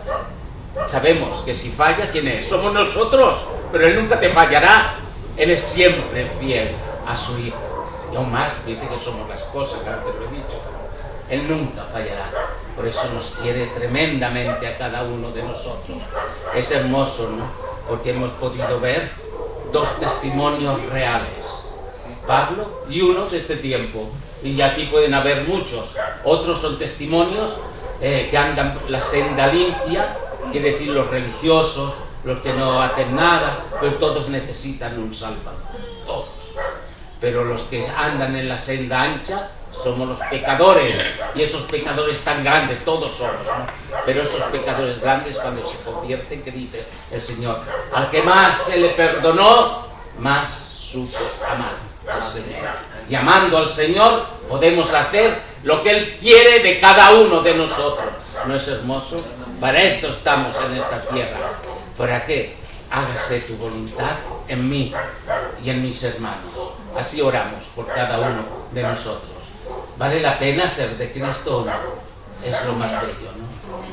Sabemos que si falla, ¿quién es? Somos nosotros, pero Él nunca te fallará. Él es siempre fiel a su Hijo. Y aún más, dice que somos las cosas, que antes lo he dicho, pero Él nunca fallará. Por eso nos quiere tremendamente a cada uno de nosotros. Es hermoso, ¿no? Porque hemos podido ver dos testimonios reales, Pablo y uno de este tiempo. Y aquí pueden haber muchos. Otros son testimonios que andan la senda limpia, quiere decir los religiosos, los que no hacen nada, pero todos necesitan un Salvador, todos. Pero los que andan en la senda ancha somos los pecadores, y esos pecadores tan grandes, todos somos, ¿no? Pero esos pecadores grandes, cuando se convierten, que dice el Señor, al que más se le perdonó, más supo amar al Señor. Y amando al Señor podemos hacer lo que Él quiere de cada uno de nosotros. ¿No es hermoso? Para esto estamos en esta tierra. ¿Para qué? Hágase tu voluntad en mí y en mis hermanos. Así oramos por cada uno de nosotros. ¿Vale la pena ser de Cristo o no? Es lo más bello, ¿no?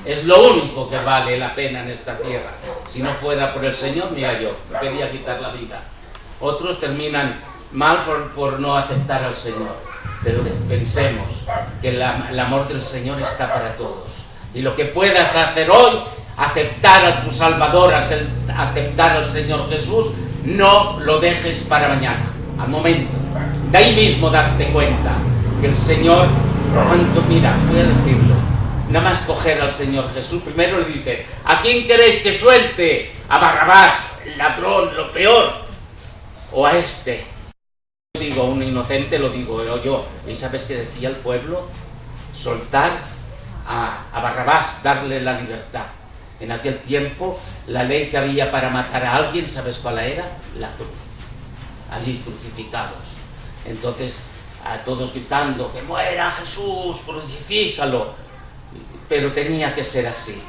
Es lo único que vale la pena en esta tierra. Si no fuera por el Señor, mira, yo me quería quitar la vida. Otros terminan mal por no aceptar al Señor. Pero pensemos que el amor del Señor está para todos. Y lo que puedas hacer hoy, aceptar a tu Salvador, aceptar al Señor Jesús, no lo dejes para mañana, al momento. De ahí mismo darte cuenta que el Señor, mira, voy a decirlo, nada más coger al Señor Jesús, primero le dice, ¿a quién queréis que suelte? ¿A Barrabás, el ladrón, lo peor? ¿O a este? Lo digo, un inocente, lo digo yo. ¿Y sabes qué decía el pueblo? Soltar a Barrabás, darle la libertad. En aquel tiempo, la ley que había para matar a alguien, ¿sabes cuál era? La cruz. Allí crucificados. Entonces, a todos gritando, que muera Jesús, crucifícalo. Pero tenía que ser así,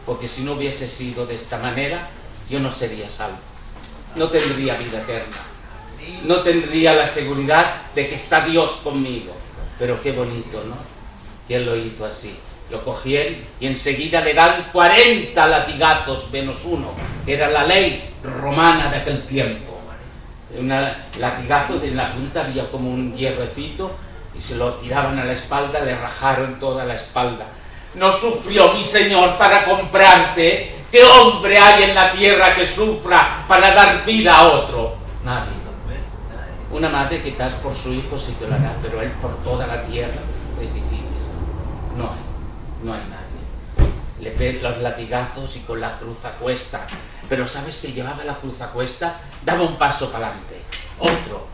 porque si no hubiese sido de esta manera, yo no sería salvo. No tendría vida eterna. No tendría la seguridad de que está Dios conmigo. Pero qué bonito, ¿no? Que Él lo hizo así. Lo cogieron y enseguida le dan 40 latigazos menos uno, que era la ley romana de aquel tiempo. un latigazo, en la punta había como un hierrecito y se lo tiraban a la espalda, le rajaron toda la espalda. No sufrió mi Señor para comprarte. ¿Qué hombre hay en la tierra que sufra para dar vida a otro? Nadie. Una madre quizás por su hijo sí que lo hará, pero él por toda la tierra es difícil. No hay nadie. Le ve los latigazos y con la cruz a cuesta. Pero ¿sabes que llevaba la cruz a cuesta? Daba un paso para adelante, otro.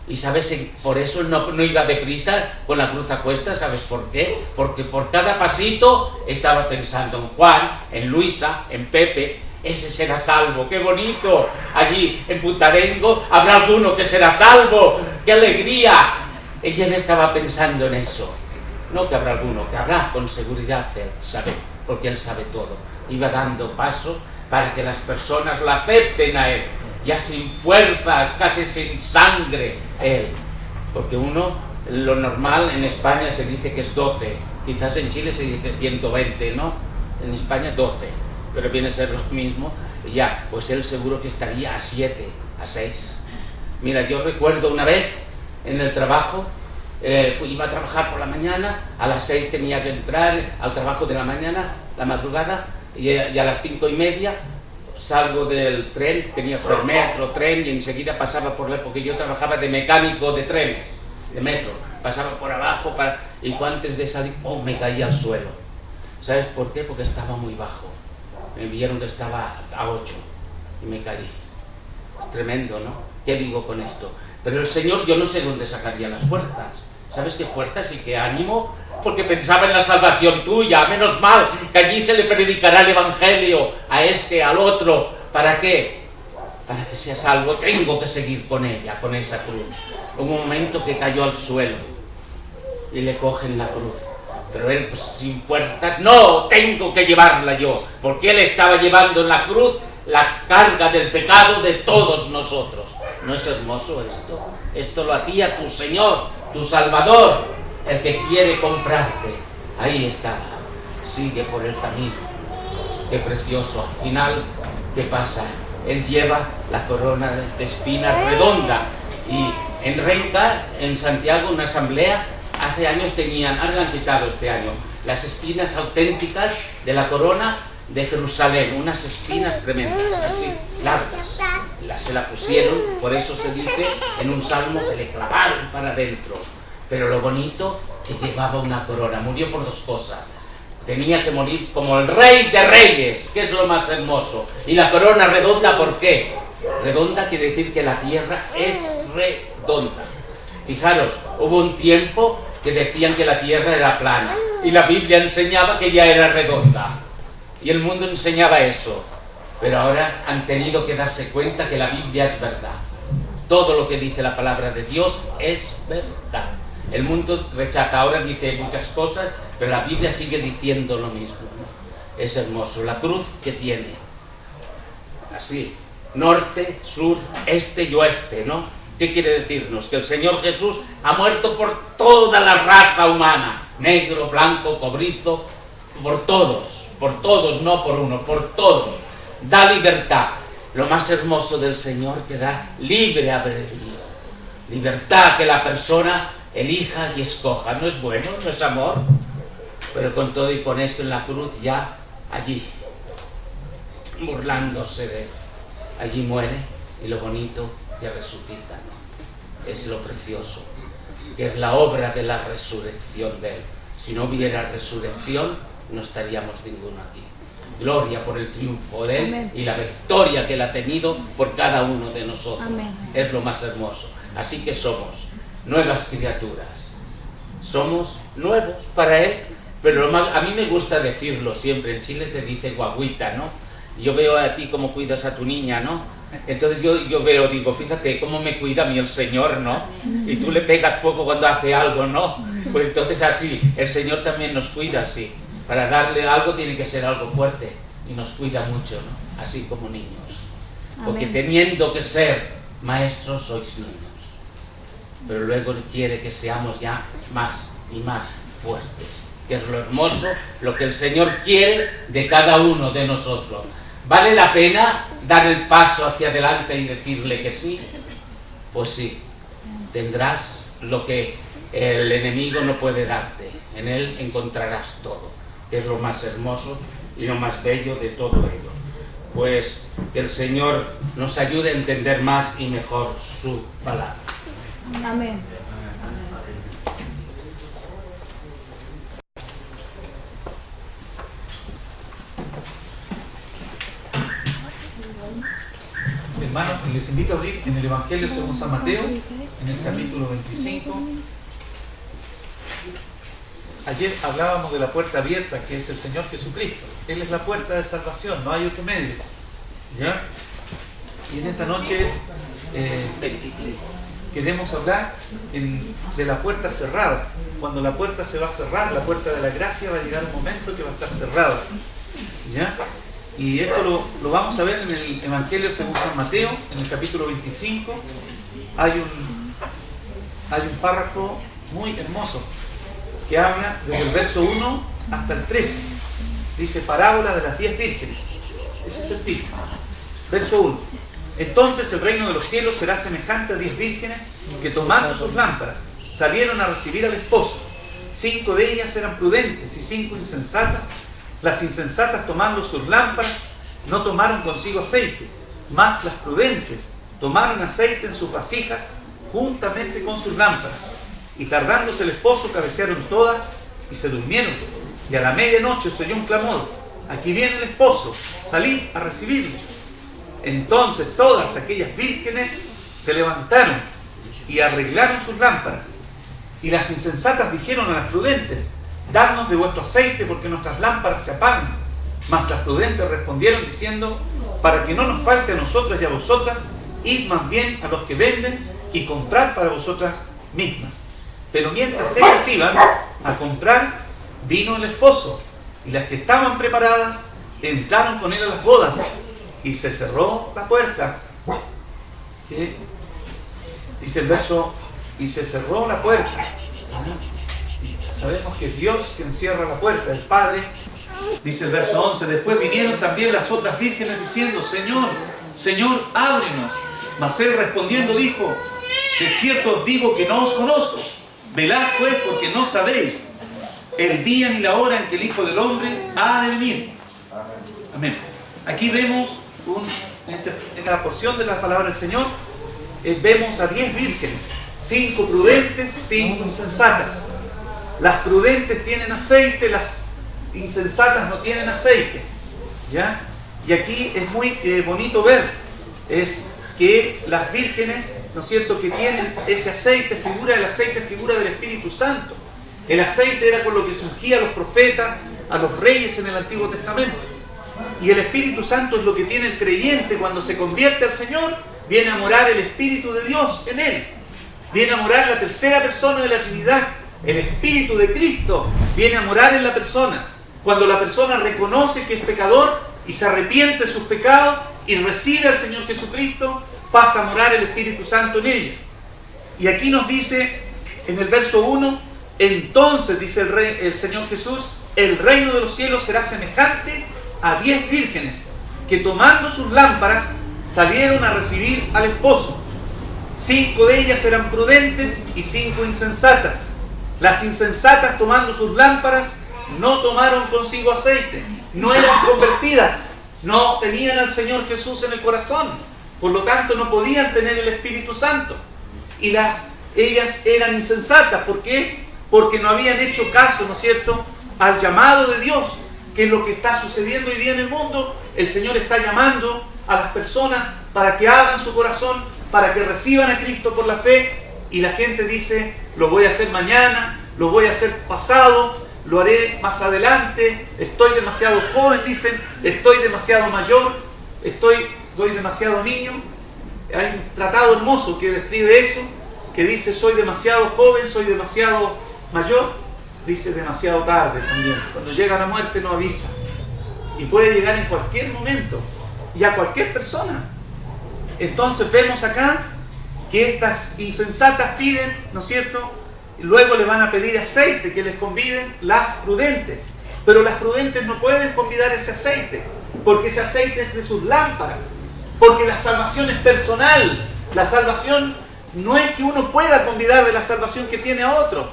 Y ¿sabes? Por eso no iba deprisa con la cruz a cuesta. ¿Sabes por qué? Porque por cada pasito estaba pensando en Juan, en Luisa, en Pepe. Ese será salvo, qué bonito. Allí en Putarengo habrá alguno que será salvo, qué alegría. Ella estaba pensando en eso. No que habrá alguno, que habrá con seguridad él, sabe, porque él sabe todo. Iba dando paso para que las personas lo acepten a él, ya sin fuerzas, casi sin sangre, él. Porque uno, lo normal en España se dice que es 12, quizás en Chile se dice 120, ¿no? En España 12, pero viene a ser lo mismo. Ya, pues él seguro que estaría a 7, a 6. Mira, yo recuerdo una vez en el trabajo, iba a trabajar por la mañana, a las 6 tenía que entrar al trabajo de la mañana, la madrugada, y a las 5:30 salgo del tren, tenía el metro, tren, y enseguida pasaba por porque yo trabajaba de mecánico de trenes, de metro, pasaba por abajo, y antes de salir, me caí al suelo. ¿Sabes por qué? Porque estaba muy bajo. Me vieron que estaba a 8 y me caí. Es tremendo, ¿no? ¿Qué digo con esto? Pero el Señor, yo no sé dónde sacaría las fuerzas. ¿Sabes qué fuerzas y qué ánimo? Porque pensaba en la salvación tuya. Menos mal que allí se le predicará el Evangelio a este, al otro. ¿Para qué? Para que sea salvo. Tengo que seguir con ella, con esa cruz. Hubo un momento que cayó al suelo y le cogen la cruz. Pero él, pues, sin fuerzas, no, tengo que llevarla yo. Porque él estaba llevando en la cruz la carga del pecado de todos nosotros. ¿No es hermoso esto? Esto lo hacía tu Señor, tu Salvador, el que quiere comprarte. Ahí estaba. Sigue por el camino. Qué precioso. Al final, ¿qué pasa? Él lleva la corona de espinas redonda. Y en Renca, en Santiago, una asamblea, hace años tenían, ahora la han quitado este año, las espinas auténticas de la corona de Jerusalén, unas espinas tremendas, así, largas. Se la pusieron, por eso se dice en un salmo que le clavaron para adentro. Pero lo bonito, que llevaba una corona. Murió por 2 cosas. Tenía que morir como el Rey de Reyes, que es lo más hermoso. Y la corona redonda, ¿por qué? Redonda quiere decir que la tierra es redonda. Fijaros, hubo un tiempo que decían que la tierra era plana. Y la Biblia enseñaba que ya era redonda. Y el mundo enseñaba eso. Pero ahora han tenido que darse cuenta que la Biblia es verdad. Todo lo que dice la palabra de Dios es verdad. El mundo rechaza, ahora dice muchas cosas, pero la Biblia sigue diciendo lo mismo, ¿no? Es hermoso. La cruz que tiene, así, norte, sur, este y oeste, ¿no? ¿Qué quiere decirnos? Que el Señor Jesús ha muerto por toda la raza humana. Negro, blanco, cobrizo, por todos, no por uno, por todos. Da libertad. Lo más hermoso del Señor, que da libre albedrío. Libertad, que la persona elija y escoja. ¿No es bueno? ¿No es amor? Pero con todo y con esto en la cruz, ya allí, burlándose de él, allí muere, y lo bonito que resucita, ¿no? Es lo precioso, que es la obra de la resurrección de él. Si no hubiera resurrección, no estaríamos ninguno aquí. Gloria por el triunfo de él. Amén. Y la victoria que él ha tenido por cada uno de nosotros. Amén. Es lo más hermoso. Así que somos nuevas criaturas. Somos nuevos para él. Pero a mí me gusta decirlo siempre. En Chile se dice guaguita, ¿no? Yo veo a ti cómo cuidas a tu niña, ¿no? Entonces yo veo, digo, fíjate cómo me cuida a mí el Señor, ¿no? Y tú le pegas poco cuando hace algo, ¿no? Pues entonces así, el Señor también nos cuida así. Para darle algo tiene que ser algo fuerte, y nos cuida mucho, ¿no? Así como niños. Porque Amén. Teniendo que ser maestros sois niños, pero luego quiere que seamos ya más y más fuertes, que es lo hermoso, lo que el Señor quiere de cada uno de nosotros. ¿Vale la pena dar el paso hacia adelante y decirle que sí? pues sí, tendrás lo que el enemigo no puede darte. En él encontrarás todo, que es lo más hermoso y lo más bello de todo ello. Pues que el Señor nos ayude a entender más y mejor su palabra. Amén. Hermanos, les invito a abrir en el Evangelio según San Mateo, en el capítulo 25. Ayer hablábamos de la puerta abierta, que es el Señor Jesucristo. Él es la puerta de salvación, no hay otro medio. ¿Ya? Y en esta noche queremos hablar de la puerta cerrada. Cuando la puerta se va a cerrar, la puerta de la gracia, va a llegar un momento que va a estar cerrada. ¿Ya? Y esto lo vamos a ver en el Evangelio según San Mateo, en el capítulo 25. Hay un párrafo muy hermoso que habla desde el verso 1 hasta el 13. Dice: parábola de las 10 vírgenes. Ese es el título. Verso 1. Entonces el reino de los cielos será semejante a 10 vírgenes que, tomando sus lámparas, salieron a recibir al esposo. 5 de ellas eran prudentes y 5 insensatas. Las insensatas, tomando sus lámparas, no tomaron consigo aceite, mas las prudentes tomaron aceite en sus vasijas juntamente con sus lámparas. Y tardándose el esposo, cabecearon todas y se durmieron. Y a la medianoche se oyó un clamor: aquí viene el esposo, salid a recibirlo. Entonces todas aquellas vírgenes se levantaron y arreglaron sus lámparas. Y las insensatas dijeron a las prudentes: dadnos de vuestro aceite, porque nuestras lámparas se apagan. Mas las prudentes respondieron diciendo: para que no nos falte a nosotras y a vosotras, id más bien a los que venden y comprad para vosotras mismas. Pero mientras ellas iban a comprar, vino el esposo, y las que estaban preparadas entraron con él a las bodas, y se cerró la puerta. ¿Qué? Dice el verso: y se cerró la puerta. Sabemos que es Dios quien cierra la puerta, el Padre. Dice el verso 11: después vinieron también las otras vírgenes diciendo: Señor, Señor, ábrenos. Mas él respondiendo dijo: de cierto os digo que no os conozco. Velad pues, porque no sabéis el día ni la hora en que el Hijo del Hombre ha de venir. Amén. Aquí vemos, en esta porción de la palabra del Señor, vemos a 10 vírgenes, 5 prudentes, 5 insensatas. Las prudentes tienen aceite, las insensatas no tienen aceite. ¿Ya? Y aquí es muy bonito ver, es que las vírgenes, ¿no es cierto?, que tienen ese aceite, el aceite es figura del Espíritu Santo. El aceite era con lo que se ungía a los profetas, a los reyes en el Antiguo Testamento. Y el Espíritu Santo es lo que tiene el creyente cuando se convierte al Señor. Viene a morar el Espíritu de Dios en él. Viene a morar la tercera persona de la Trinidad. El Espíritu de Cristo viene a morar en la persona. Cuando la persona reconoce que es pecador y se arrepiente de sus pecados y recibe al Señor Jesucristo, pasa a morar el Espíritu Santo en ella. Y aquí nos dice en el verso 1: entonces, dice el Señor Jesús, el reino de los cielos será semejante a 10 vírgenes que, tomando sus lámparas, salieron a recibir al esposo. 5 de ellas eran prudentes y 5 insensatas. Las insensatas, tomando sus lámparas, no tomaron consigo aceite, no eran convertidas, no tenían al Señor Jesús en el corazón, por lo tanto no podían tener el Espíritu Santo. Y ellas eran insensatas. ¿Por qué? Porque no habían hecho caso, ¿no es cierto?, al llamado de Dios, que es lo que está sucediendo hoy día en el mundo. El Señor está llamando a las personas para que abran su corazón, para que reciban a Cristo por la fe, y la gente dice: lo voy a hacer mañana, lo voy a hacer pasado, lo haré más adelante, estoy demasiado joven, dicen, estoy demasiado mayor, soy demasiado niño. Hay un tratado hermoso que describe eso, que dice: soy demasiado joven, soy demasiado mayor, dice demasiado tarde también. Cuando llega la muerte no avisa, y puede llegar en cualquier momento y a cualquier persona. Entonces vemos acá que estas insensatas piden, ¿no es cierto?, y luego le van a pedir aceite, que les conviden las prudentes. Pero las prudentes no pueden convidar ese aceite, porque ese aceite es de sus lámparas, porque la salvación es personal. La salvación no es que uno pueda convidar de la salvación que tiene a otro.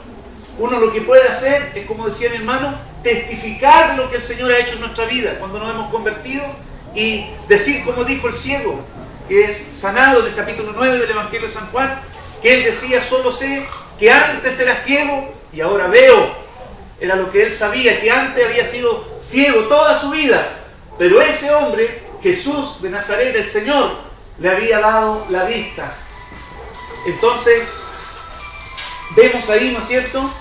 Uno lo que puede hacer es, como decía mi hermano, testificar de lo que el Señor ha hecho en nuestra vida cuando nos hemos convertido y decir, como dijo el ciego, que es sanado en el capítulo 9 del Evangelio de San Juan, que él decía: solo sé que antes era ciego y ahora veo. Era lo que él sabía, que antes había sido ciego toda su vida, pero ese hombre, Jesús de Nazaret, el Señor, le había dado la vista. Entonces, vemos ahí, ¿no es cierto?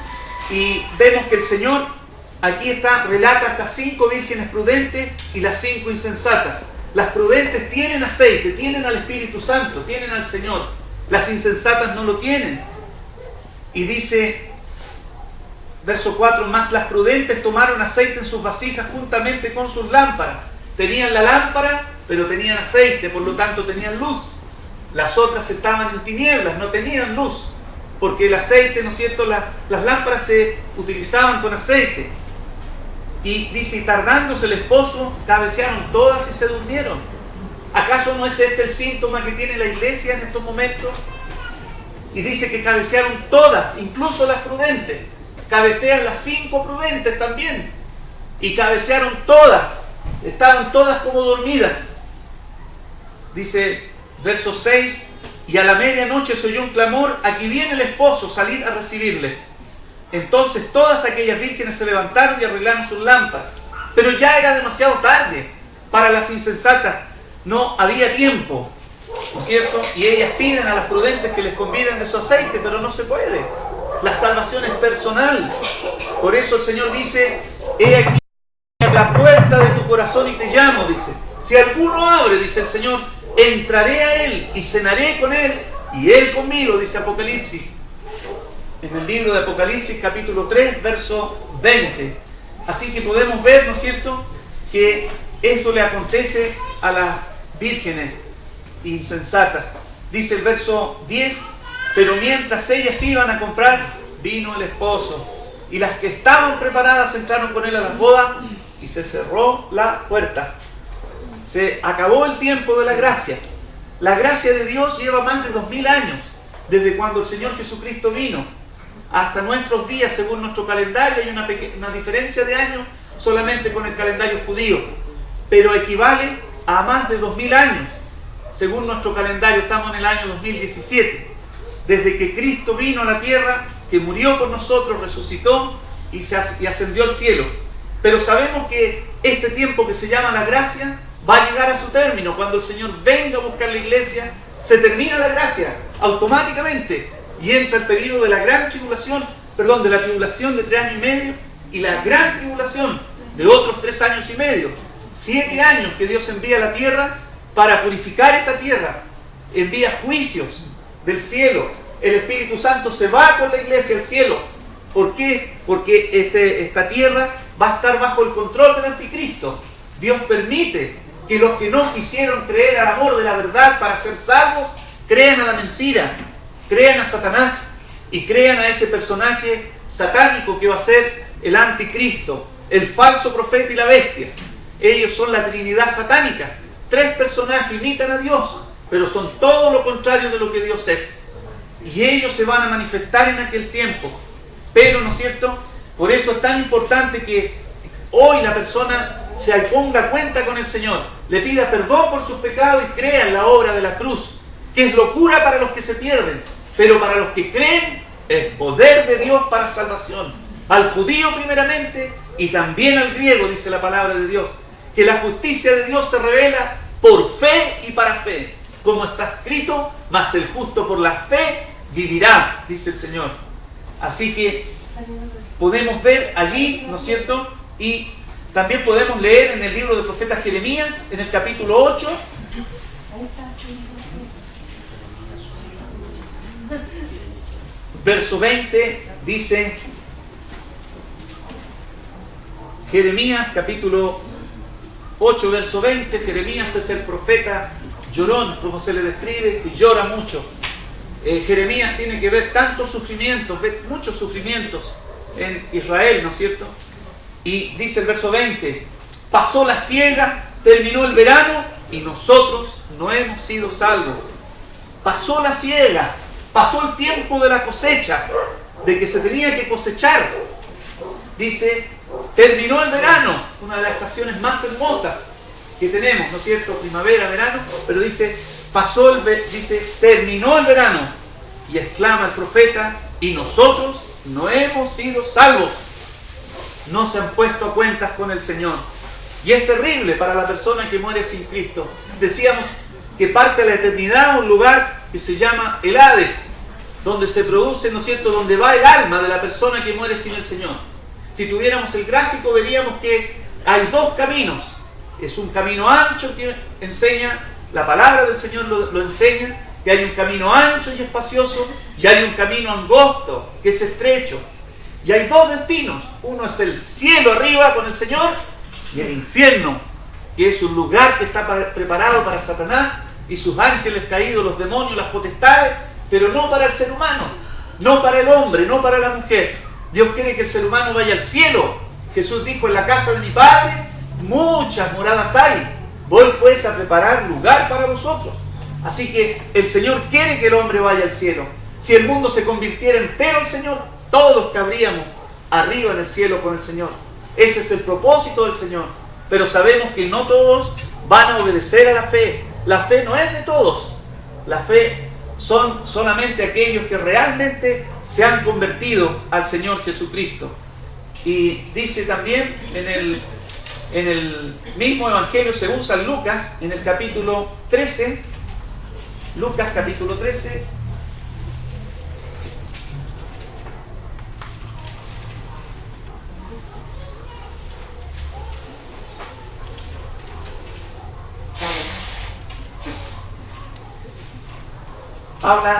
Y vemos que el Señor, aquí está, relata hasta 5 vírgenes prudentes y las 5 insensatas. Las prudentes tienen aceite, tienen al Espíritu Santo, tienen al Señor. Las insensatas no lo tienen. Y dice, verso 4, más las prudentes tomaron aceite en sus vasijas juntamente con sus lámparas. Tenían la lámpara, pero tenían aceite, por lo tanto tenían luz. Las otras estaban en tinieblas, no tenían luz, porque el aceite, ¿no es cierto?, las lámparas se utilizaban con aceite. Y dice, tardándose el esposo, cabecearon todas y se durmieron. ¿Acaso no es este el síntoma que tiene la iglesia en estos momentos? Y dice que cabecearon todas, incluso las prudentes. Cabecean las 5 prudentes también. Y cabecearon todas, estaban todas como dormidas. Dice, verso 6, y a la medianoche se oyó un clamor: aquí viene el esposo, salid a recibirle. Entonces todas aquellas vírgenes se levantaron y arreglaron sus lámparas. Pero ya era demasiado tarde para las insensatas. No había tiempo, ¿no es cierto? Y ellas piden a las prudentes que les conviden de su aceite, pero no se puede. La salvación es personal. Por eso el Señor dice: he aquí a la puerta de tu corazón y te llamo, dice. Si alguno abre, dice el Señor, entraré a él y cenaré con él y él conmigo, dice Apocalipsis. En el libro de Apocalipsis, capítulo 3, verso 20. Así que podemos ver, ¿no es cierto?, que esto le acontece a las vírgenes insensatas. Dice el verso 10, pero mientras ellas iban a comprar, vino el esposo, y las que estaban preparadas entraron con él a las bodas, y se cerró la puerta. Se acabó el tiempo de la gracia. La gracia de Dios lleva más de 2000 años, desde cuando el Señor Jesucristo vino hasta nuestros días, según nuestro calendario. Hay una diferencia de años solamente con el calendario judío, pero equivale a más de 2000 años. Según nuestro calendario, estamos en el año 2017, desde que Cristo vino a la tierra, que murió por nosotros, resucitó y ascendió al cielo. Pero sabemos que este tiempo que se llama la gracia va a llegar a su término. Cuando el Señor venga a buscar la iglesia, se termina la gracia automáticamente y entra el periodo de la gran tribulación, de la tribulación de 3 años y medio y la gran tribulación de otros 3 años y medio. 7 años que Dios envía a la tierra para purificar esta tierra. Envía juicios del cielo. El Espíritu Santo se va con la iglesia al cielo. ¿Por qué? Porque esta tierra va a estar bajo el control del anticristo. Dios permite que los que no quisieron creer al amor de la verdad para ser salvos, crean a la mentira, crean a Satanás y crean a ese personaje satánico que va a ser el anticristo, el falso profeta y la bestia. Ellos son la Trinidad satánica. 3 personajes imitan a Dios, pero son todo lo contrario de lo que Dios es. Y ellos se van a manifestar en aquel tiempo. Pero, ¿no es cierto?, por eso es tan importante que hoy la persona se ponga cuenta con el Señor, le pida perdón por sus pecados y crea en la obra de la cruz, que es locura para los que se pierden, pero para los que creen es poder de Dios para salvación. Al judío primeramente y también al griego, dice la palabra de Dios, que la justicia de Dios se revela por fe y para fe, como está escrito: mas el justo por la fe vivirá, dice el Señor. Así que podemos ver allí, ¿no es cierto?, y también podemos leer en el libro del profeta Jeremías, en el capítulo 8, verso 20, dice Jeremías, capítulo 8, verso 20. Jeremías es el profeta llorón, como se le describe, y llora mucho. Jeremías tiene que ver tantos sufrimientos, ve muchos sufrimientos en Israel, ¿no es cierto? Y dice el verso 20: pasó la siega, terminó el verano y nosotros no hemos sido salvos. Pasó la siega. pasó el tiempo de la cosecha, de que se tenía que cosechar. Dice, terminó el verano, una de las estaciones más hermosas que tenemos, ¿no es cierto? Primavera, verano, pero dice, terminó el verano. Y exclama el profeta, y nosotros no hemos sido salvos. No se han puesto a cuentas con el Señor. Y es terrible para la persona que muere sin Cristo. Decíamos que parte de la eternidad a un lugar que se llama el Hades, donde se produce, ¿no es cierto?, donde va el alma de la persona que muere sin el Señor. Si tuviéramos el gráfico, veríamos que hay dos caminos. Es un camino ancho que enseña, la palabra del Señor lo enseña, que hay un camino ancho y espacioso, y hay un camino angosto, que es estrecho. Y hay dos destinos. Uno es el cielo arriba con el Señor, y el infierno, que es un lugar que está preparado para Satanás y sus ángeles caídos, los demonios, las potestades, pero no para el ser humano, no para el hombre, no para la mujer. Dios quiere que el ser humano vaya al cielo. Jesús dijo, en la casa de mi Padre muchas moradas hay. Voy pues a preparar lugar para vosotros. Así que el Señor quiere que el hombre vaya al cielo. Si el mundo se convirtiera entero al Señor, todos cabríamos arriba en el cielo con el Señor. Ese es el propósito del Señor. Pero sabemos que no todos van a obedecer a la fe. La fe no es de todos. La fe son solamente aquellos que realmente se han convertido al Señor Jesucristo. Y dice también en el mismo evangelio, se usa en Lucas, en el capítulo 13, Lucas capítulo 13,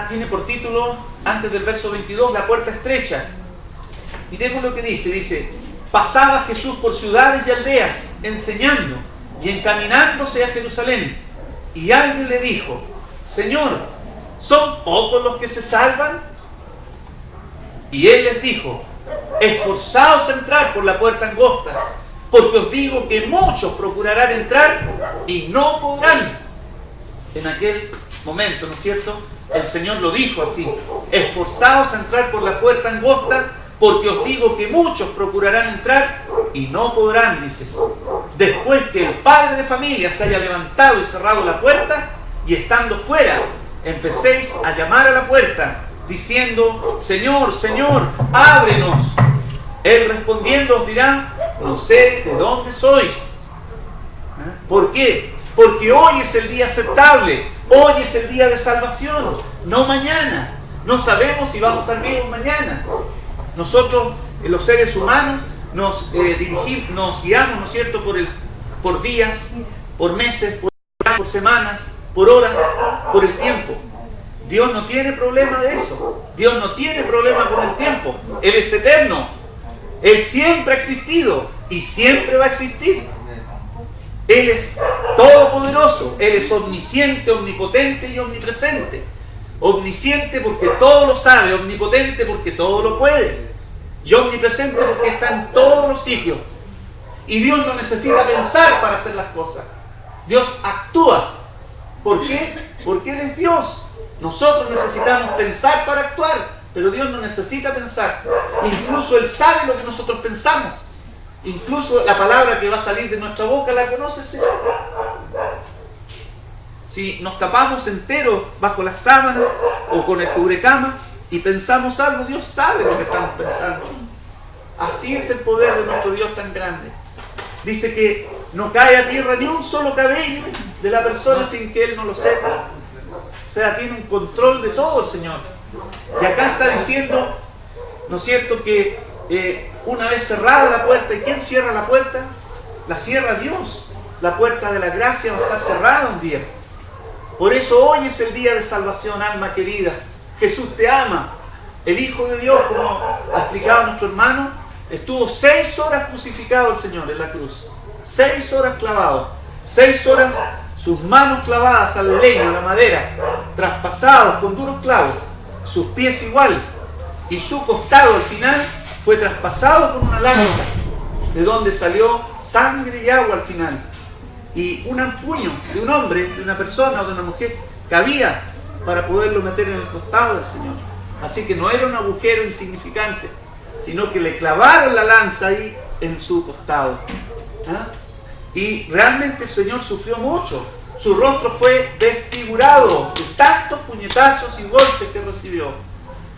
tiene por título, antes del verso 22, la puerta estrecha. Miremos lo que dice, pasaba Jesús por ciudades y aldeas, enseñando y encaminándose a Jerusalén. Y alguien le dijo, Señor, ¿son pocos los que se salvan? Y él les dijo, esforzaos a entrar por la puerta angosta, porque os digo que muchos procurarán entrar y no podrán. En aquel momento, ¿no es cierto?, el Señor lo dijo así, esforzaos a entrar por la puerta angosta, porque os digo que muchos procurarán entrar y no podrán, dice. Después que el padre de familia se haya levantado y cerrado la puerta, y estando fuera, empecéis a llamar a la puerta, diciendo, Señor, Señor, ábrenos. Él respondiendo os dirá, no sé de dónde sois. ¿Por qué? Porque hoy es el día aceptable, hoy es el día de salvación, no mañana. No sabemos si vamos a estar vivos mañana. Nosotros, los seres humanos, nos guiamos, ¿no es cierto?, por días, por meses, por semanas, por horas, por el tiempo. Dios no tiene problema de eso. Dios no tiene problema con el tiempo. Él es eterno. Él siempre ha existido y siempre va a existir. Él es todopoderoso. Él es omnisciente, omnipotente y omnipresente. Omnisciente porque todo lo sabe, omnipotente porque todo lo puede, y omnipresente porque está en todos los sitios. Y Dios no necesita pensar para hacer las cosas. Dios actúa. ¿Por qué? Porque Él es Dios. Nosotros necesitamos pensar para actuar, pero Dios no necesita pensar. Incluso Él sabe lo que nosotros pensamos. Incluso la palabra que va a salir de nuestra boca la conoce el Señor. Si nos tapamos enteros bajo las sábanas o con el cubrecama y pensamos algo, Dios sabe lo que estamos pensando. Así es el poder de nuestro Dios tan grande. Dice que no cae a tierra ni un solo cabello de la persona sin que Él no lo sepa. O sea, tiene un control de todo el Señor. Y acá está diciendo, ¿no es cierto?, que una vez cerrada la puerta, ¿y quién cierra la puerta? La cierra Dios. La puerta de la gracia va a estar cerrada un día. Por eso hoy es el día de salvación, alma querida. Jesús te ama. El Hijo de Dios, como ha explicado nuestro hermano, estuvo 6 horas crucificado el Señor en la cruz. 6 horas clavado. 6 horas sus manos clavadas al leño, a la madera, traspasados con duros clavos. Sus pies igual. Y su costado al final fue traspasado con una lanza, de donde salió sangre y agua al final. Y un puño de un hombre, de una persona o de una mujer, cabía para poderlo meter en el costado del Señor. Así que no era un agujero insignificante, sino que le clavaron la lanza ahí en su costado. ¿Ah? Y realmente el Señor sufrió mucho. Su rostro fue desfigurado de tantos puñetazos y golpes que recibió.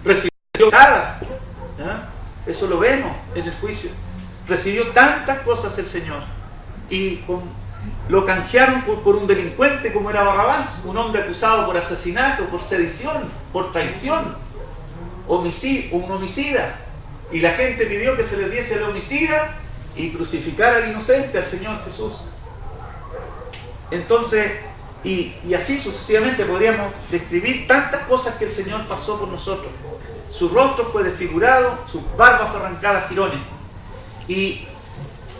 Recibió nada. ¿Ah? Eso lo vemos en el juicio. Recibió tantas cosas el Señor. Y lo canjearon por un delincuente como era Barrabás, un hombre acusado por asesinato, por sedición, por traición, un homicida. Y la gente pidió que se les diese el homicida y crucificar al inocente, al Señor Jesús. Entonces, y así sucesivamente podríamos describir tantas cosas que el Señor pasó por nosotros. Su rostro fue desfigurado, su barba fue arrancada a jirones. Y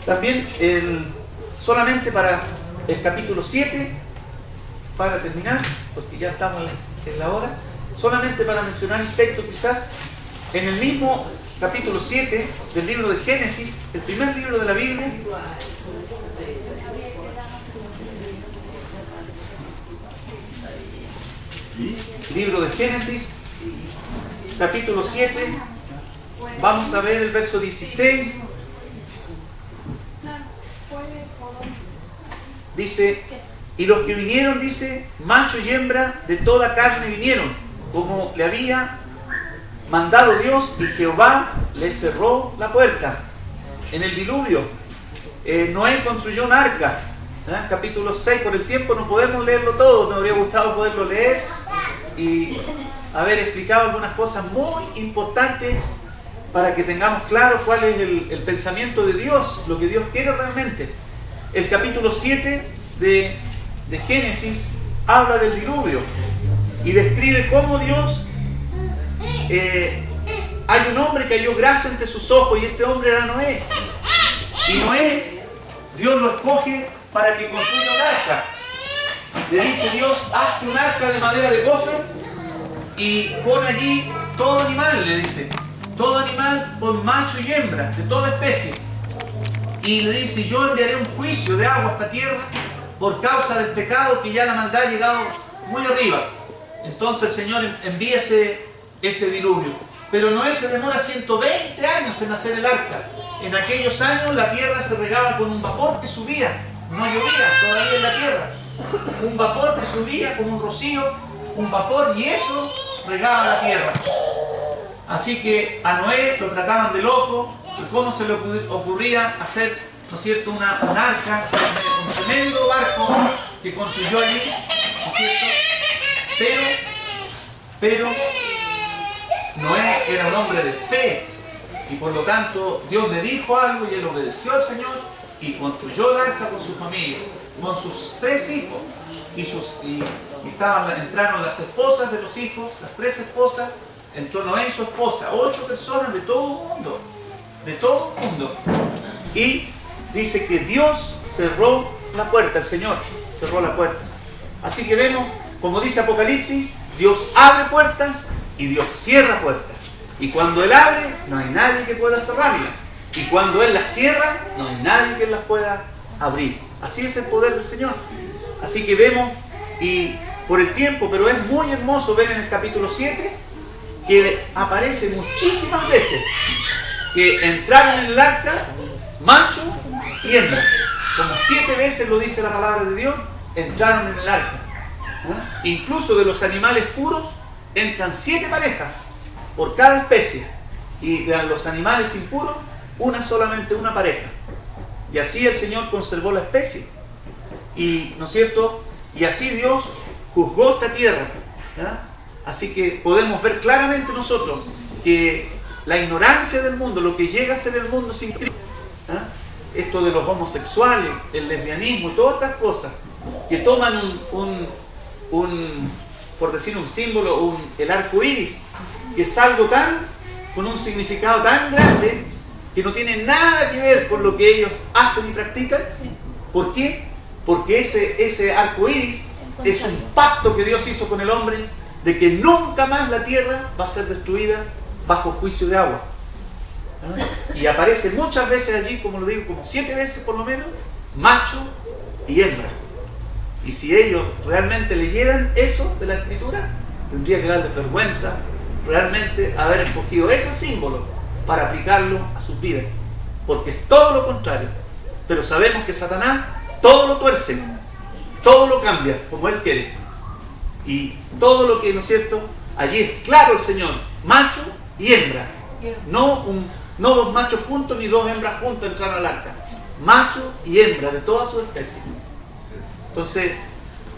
también solamente para el capítulo 7, para terminar, porque ya estamos en la hora, solamente para mencionar un texto quizás, en el mismo capítulo 7 del libro de Génesis, el primer libro de la Biblia, libro de Génesis, capítulo 7, vamos a ver el verso 16. Dice, y los que vinieron, dice, macho y hembra de toda carne vinieron, como le había mandado Dios, y Jehová le cerró la puerta. En el diluvio, Noé construyó un arca, capítulo 6, por el tiempo no podemos leerlo todo, me habría gustado poderlo leer y haber explicado algunas cosas muy importantes para que tengamos claro cuál es el pensamiento de Dios, lo que Dios quiere realmente. El capítulo 7 de Génesis habla del diluvio y describe cómo Dios, hay un hombre que halló gracia ante sus ojos y este hombre era Noé. Y Noé, Dios lo escoge para que construya un arca. Le dice Dios, hazte un arca de madera de gofer y pon allí todo animal, le dice. Todo animal, pon macho y hembra, de toda especie. Y le dice, yo enviaré un juicio de agua a esta tierra por causa del pecado, que ya la maldad ha llegado muy arriba. Entonces el Señor envía ese diluvio. Pero Noé se demora 120 años en hacer el arca. En aquellos años la tierra se regaba con un vapor que subía. No llovía todavía en la tierra. Un vapor que subía como un rocío, un vapor, y eso regaba la tierra. Así que a Noé lo trataban de loco. ¿Y cómo se le ocurría hacer, ¿no es cierto?, un arca, un tremendo barco que construyó allí, ¿no es cierto? Pero Noé era un hombre de fe y por lo tanto Dios le dijo algo y él obedeció al Señor y construyó el arca con su familia, con sus 3 hijos y entraron las esposas de los hijos, las 3 esposas, entró Noé y su esposa, 8 personas de todo el mundo. De todo el mundo. Y dice que Dios cerró la puerta, el Señor cerró la puerta. Así que vemos, como dice Apocalipsis, Dios abre puertas y Dios cierra puertas. Y cuando Él abre, no hay nadie que pueda cerrarlas. Y cuando Él las cierra, no hay nadie que las pueda abrir. Así es el poder del Señor. Así que vemos, y por el tiempo, pero es muy hermoso ver en el capítulo 7 que aparece muchísimas veces que entraron en el arca macho y hembra. Como 7 veces lo dice la palabra de Dios, entraron en el arca. Incluso de los animales puros entran 7 parejas por cada especie. Y de los animales impuros, solamente una pareja. Y así el Señor conservó la especie. Y, ¿no es cierto? Y así Dios juzgó esta tierra. Así que podemos ver claramente nosotros que la ignorancia del mundo, lo que llega a ser el mundo sin Cristo, esto de los homosexuales, el lesbianismo y todas estas cosas, que toman por decir un símbolo, el arco iris, que es algo con un significado tan grande, que no tiene nada que ver con lo que ellos hacen y practican. ¿Por qué? Porque ese arco iris es un pacto que Dios hizo con el hombre, de que nunca más la tierra va a ser destruida bajo juicio de agua. Y aparece muchas veces allí, como lo digo, como 7 veces por lo menos, macho y hembra. Y si ellos realmente leyeran eso de la Escritura, tendría que darles vergüenza realmente haber escogido ese símbolo para aplicarlo a sus vidas, porque es todo lo contrario. Pero sabemos que Satanás todo lo tuerce, todo lo cambia como él quiere, y todo lo que, ¿no es cierto?, allí es claro el Señor, macho y hembra, no dos machos juntos ni dos hembras juntas entraron al arca, macho y hembra de todas sus especies. Entonces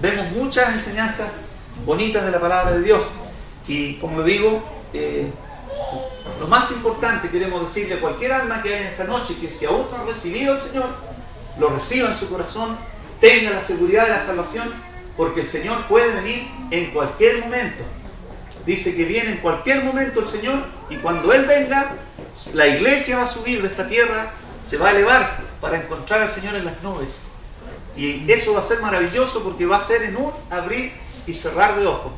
vemos muchas enseñanzas bonitas de la palabra de Dios, y como lo digo, lo más importante queremos decirle a cualquier alma que haya en esta noche, que si aún no ha recibido al Señor, lo reciba en su corazón, tenga la seguridad de la salvación, porque el Señor puede venir en cualquier momento. Dice que viene en cualquier momento el Señor, y cuando Él venga, la iglesia va a subir de esta tierra, se va a elevar para encontrar al Señor en las nubes. Y eso va a ser maravilloso, porque va a ser en un abrir y cerrar de ojos.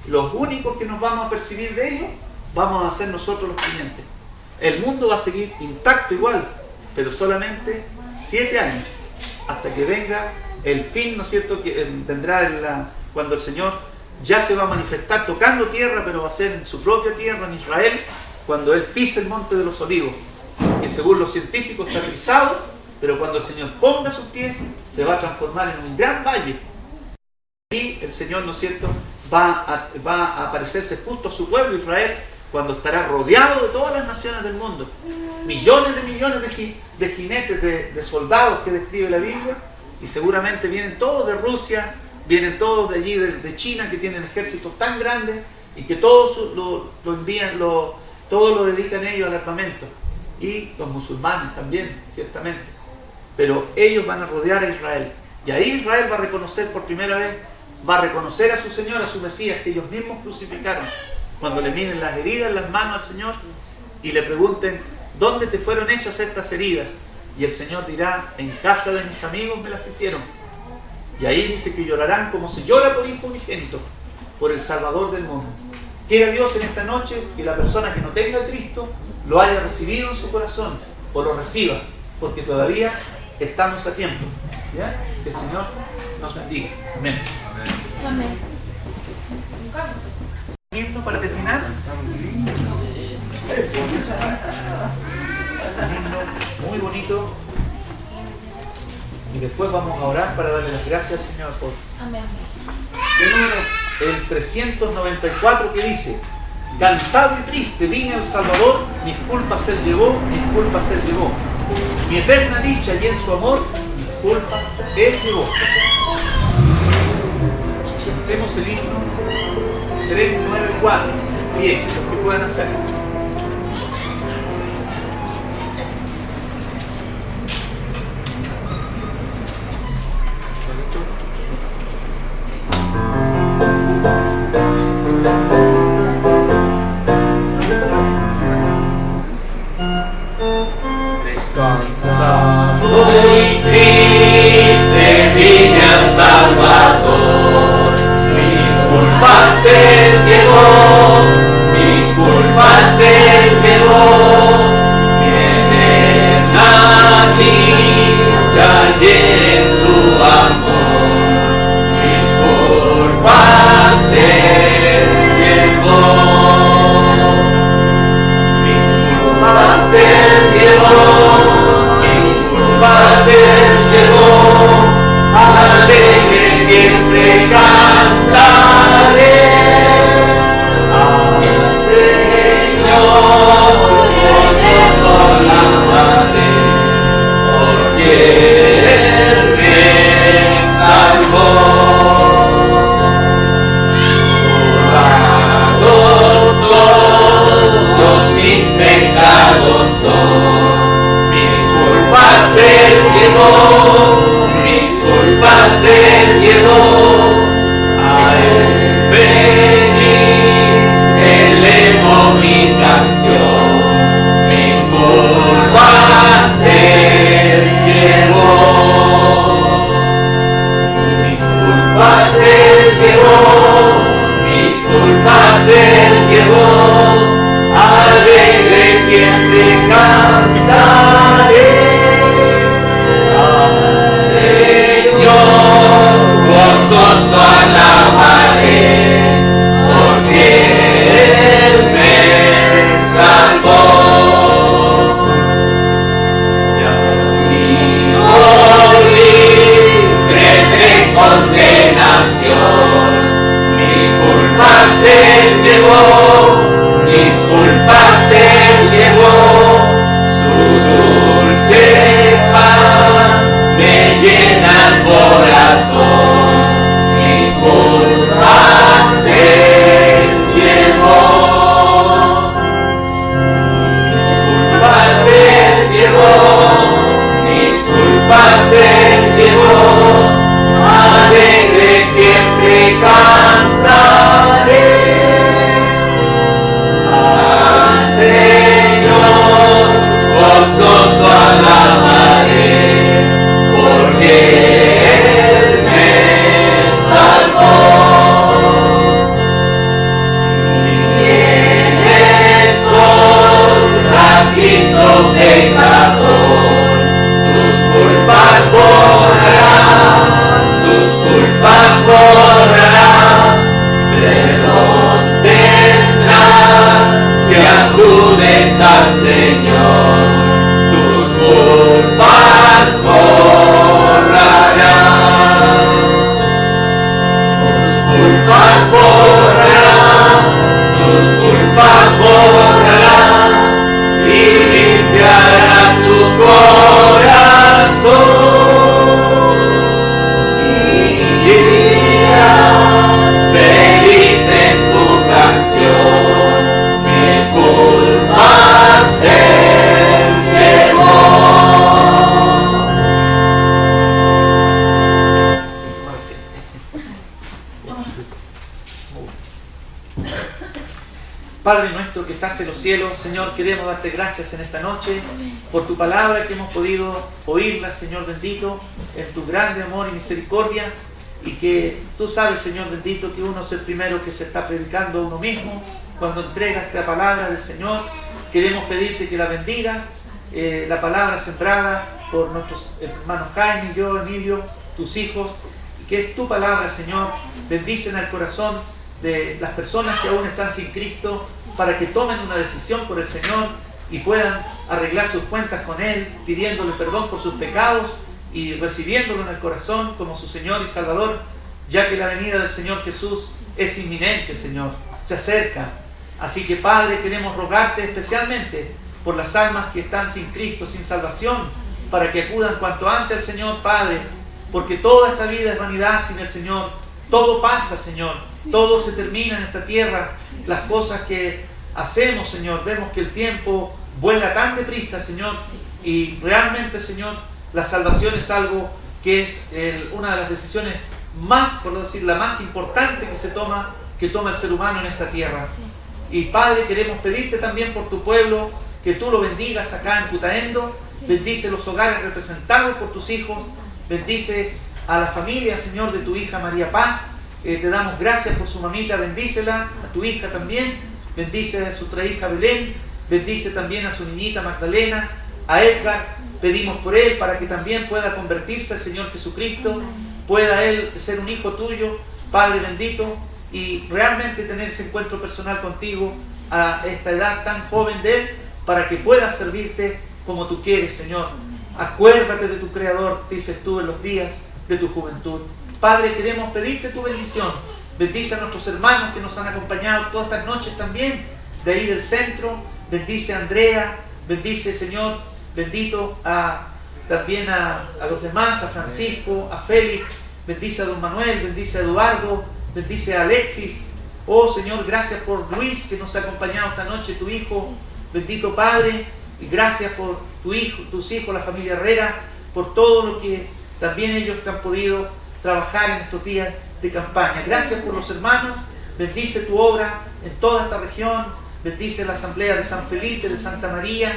Los únicos que nos vamos a percibir de ellos vamos a ser nosotros los creyentes. El mundo va a seguir intacto igual, pero solamente 7 años, hasta que venga el fin, ¿no es cierto?, que vendrá cuando el Señor ya se va a manifestar tocando tierra, pero va a ser en su propia tierra, en Israel, cuando Él pise el monte de los olivos, que según los científicos está rizado, pero cuando el Señor ponga sus pies, se va a transformar en un gran valle. Y el Señor, ¿no es cierto?, va a aparecerse justo a su pueblo Israel, cuando estará rodeado de todas las naciones del mundo. Millones de jinetes, de soldados que describe la Biblia, y seguramente vienen todos de Rusia, vienen todos de allí, de China, que tienen ejércitos tan grandes, y que todos lo envían, todos lo dedican ellos al armamento. Y los musulmanes también, ciertamente. Pero ellos van a rodear a Israel. Y ahí Israel va a reconocer por primera vez, va a reconocer a su Señor, a su Mesías, que ellos mismos crucificaron. Cuando le miren las heridas en las manos al Señor y le pregunten, ¿dónde te fueron hechas estas heridas? Y el Señor dirá, en casa de mis amigos me las hicieron. Y ahí dice que llorarán como se llora por hijo unigénito, por el Salvador del mundo. Quiera Dios en esta noche que la persona que no tenga a Cristo lo haya recibido en su corazón, o lo reciba, porque todavía estamos a tiempo. ¿Ya? Que el Señor nos bendiga. Amén. Amén. Himno para terminar. Muy bonito. Y después vamos a orar para darle las gracias al Señor por... Amén. ¿Qué número? El 394, que dice: cansado y triste vine al Salvador, mis culpas Él llevó, mis culpas Él llevó. Mi eterna dicha y en su amor, mis culpas Él llevó. Hacemos el himno 394. Bien, los que puedan hacer. Cansado y triste vine al Salvador, mis culpas Él llevó, mis culpas Él llevó, mi eterna dicha y en su amor, mis culpas Él llevó, mis culpas Él llevó. Él llevó, alegre siempre cantaré al Señor, gozoso alabaré, porque Él me salvó. Borrados todos mis pecados son, culpas Él llevó, mis culpas Él llevó, a Él feliz elevo mi canción, mis culpas Él llevó, mis culpas Él llevó, mis culpas Él llevó, alegre siempre cantaré. Gozoso alabaré, Él llevó, mis culpas Él llevó, su dulce paz me llena el corazón, mis culpas Él llevó, mis culpas Él llevó, mis culpas Él llevó, alegre siempre cantaré. Gozoso alabaré, porque Él me salvó. Si vienes hoy a Cristo pecador, tus culpas borrará, tus culpas borrará, perdón tendrás si acudes al Señor. Culpas borrará, tus culpas borrará, tus culpas borrará y limpiará tu corazón y vivirás feliz en tu canción. Mis culpas Él llevó. Padre nuestro que estás en los cielos, Señor, queremos darte gracias en esta noche por tu palabra que hemos podido oírla, Señor bendito, en tu grande amor y misericordia, y que tú sabes, Señor bendito, que uno es el primero que se está predicando a uno mismo. Cuando entregas esta palabra del Señor, queremos pedirte que la bendigas, la palabra sembrada por nuestros hermanos Jaime, yo, Emilio, tus hijos, y que es tu palabra, Señor, bendice en el corazón de las personas que aún están sin Cristo, para que tomen una decisión por el Señor y puedan arreglar sus cuentas con Él, pidiéndole perdón por sus pecados y recibiéndolo en el corazón como su Señor y Salvador, ya que la venida del Señor Jesús es inminente, Señor, se acerca. Así que, Padre, queremos rogarte especialmente por las almas que están sin Cristo, sin salvación, para que acudan cuanto antes al Señor, Padre, porque toda esta vida es vanidad sin el Señor. Todo pasa, Señor, todo se termina en esta tierra. Las cosas que hacemos, Señor, vemos que el tiempo vuela tan deprisa, Señor, y realmente, Señor, la salvación es algo que es una de las decisiones más, por no decir, la más importante que toma el ser humano en esta tierra. Y, Padre, queremos pedirte también por tu pueblo, que tú lo bendigas acá en Putaendo. Bendice los hogares representados por tus hijos. Bendice a la familia, Señor, de tu hija María Paz. Te damos gracias por su mamita, bendícela, a tu hija también. Bendice a su otra hija Belén. Bendice también a su niñita Magdalena, a Edgar. Pedimos por él para que también pueda convertirse al Señor Jesucristo, pueda él ser un hijo tuyo, Padre bendito, y realmente tener ese encuentro personal contigo a esta edad tan joven de él, para que pueda servirte como tú quieres, Señor. Acuérdate de tu Creador, dices tú, en los días de tu juventud. Padre, queremos pedirte tu bendición. Bendice a nuestros hermanos que nos han acompañado todas estas noches también, de ahí del centro. Bendice a Andrea, bendice, Señor, bendito también a los demás, a Francisco, a Félix. Bendice a don Manuel, bendice a Eduardo, bendice a Alexis. Oh, Señor, gracias por Luis, que nos ha acompañado esta noche, tu hijo. Bendito Padre, y gracias por tu hijo, tus hijos, la familia Herrera, por todo lo que también ellos han podido trabajar en estos días de campaña. Gracias por los hermanos. Bendice tu obra en toda esta región. Bendice la asamblea de San Felipe, de Santa María,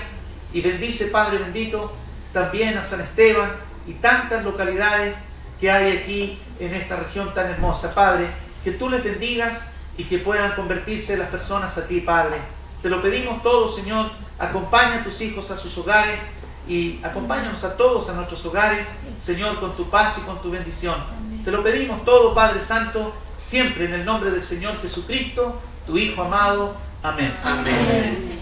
y bendice, Padre bendito, también a San Esteban y tantas localidades que hay aquí en esta región tan hermosa. Padre, que tú les bendigas y que puedan convertirse las personas a ti, Padre. Te lo pedimos todo, Señor. Acompaña a tus hijos a sus hogares y acompáñanos a todos a nuestros hogares, Señor, con tu paz y con tu bendición. Te lo pedimos todo, Padre Santo, siempre en el nombre del Señor Jesucristo, tu Hijo amado. Amén. Amén.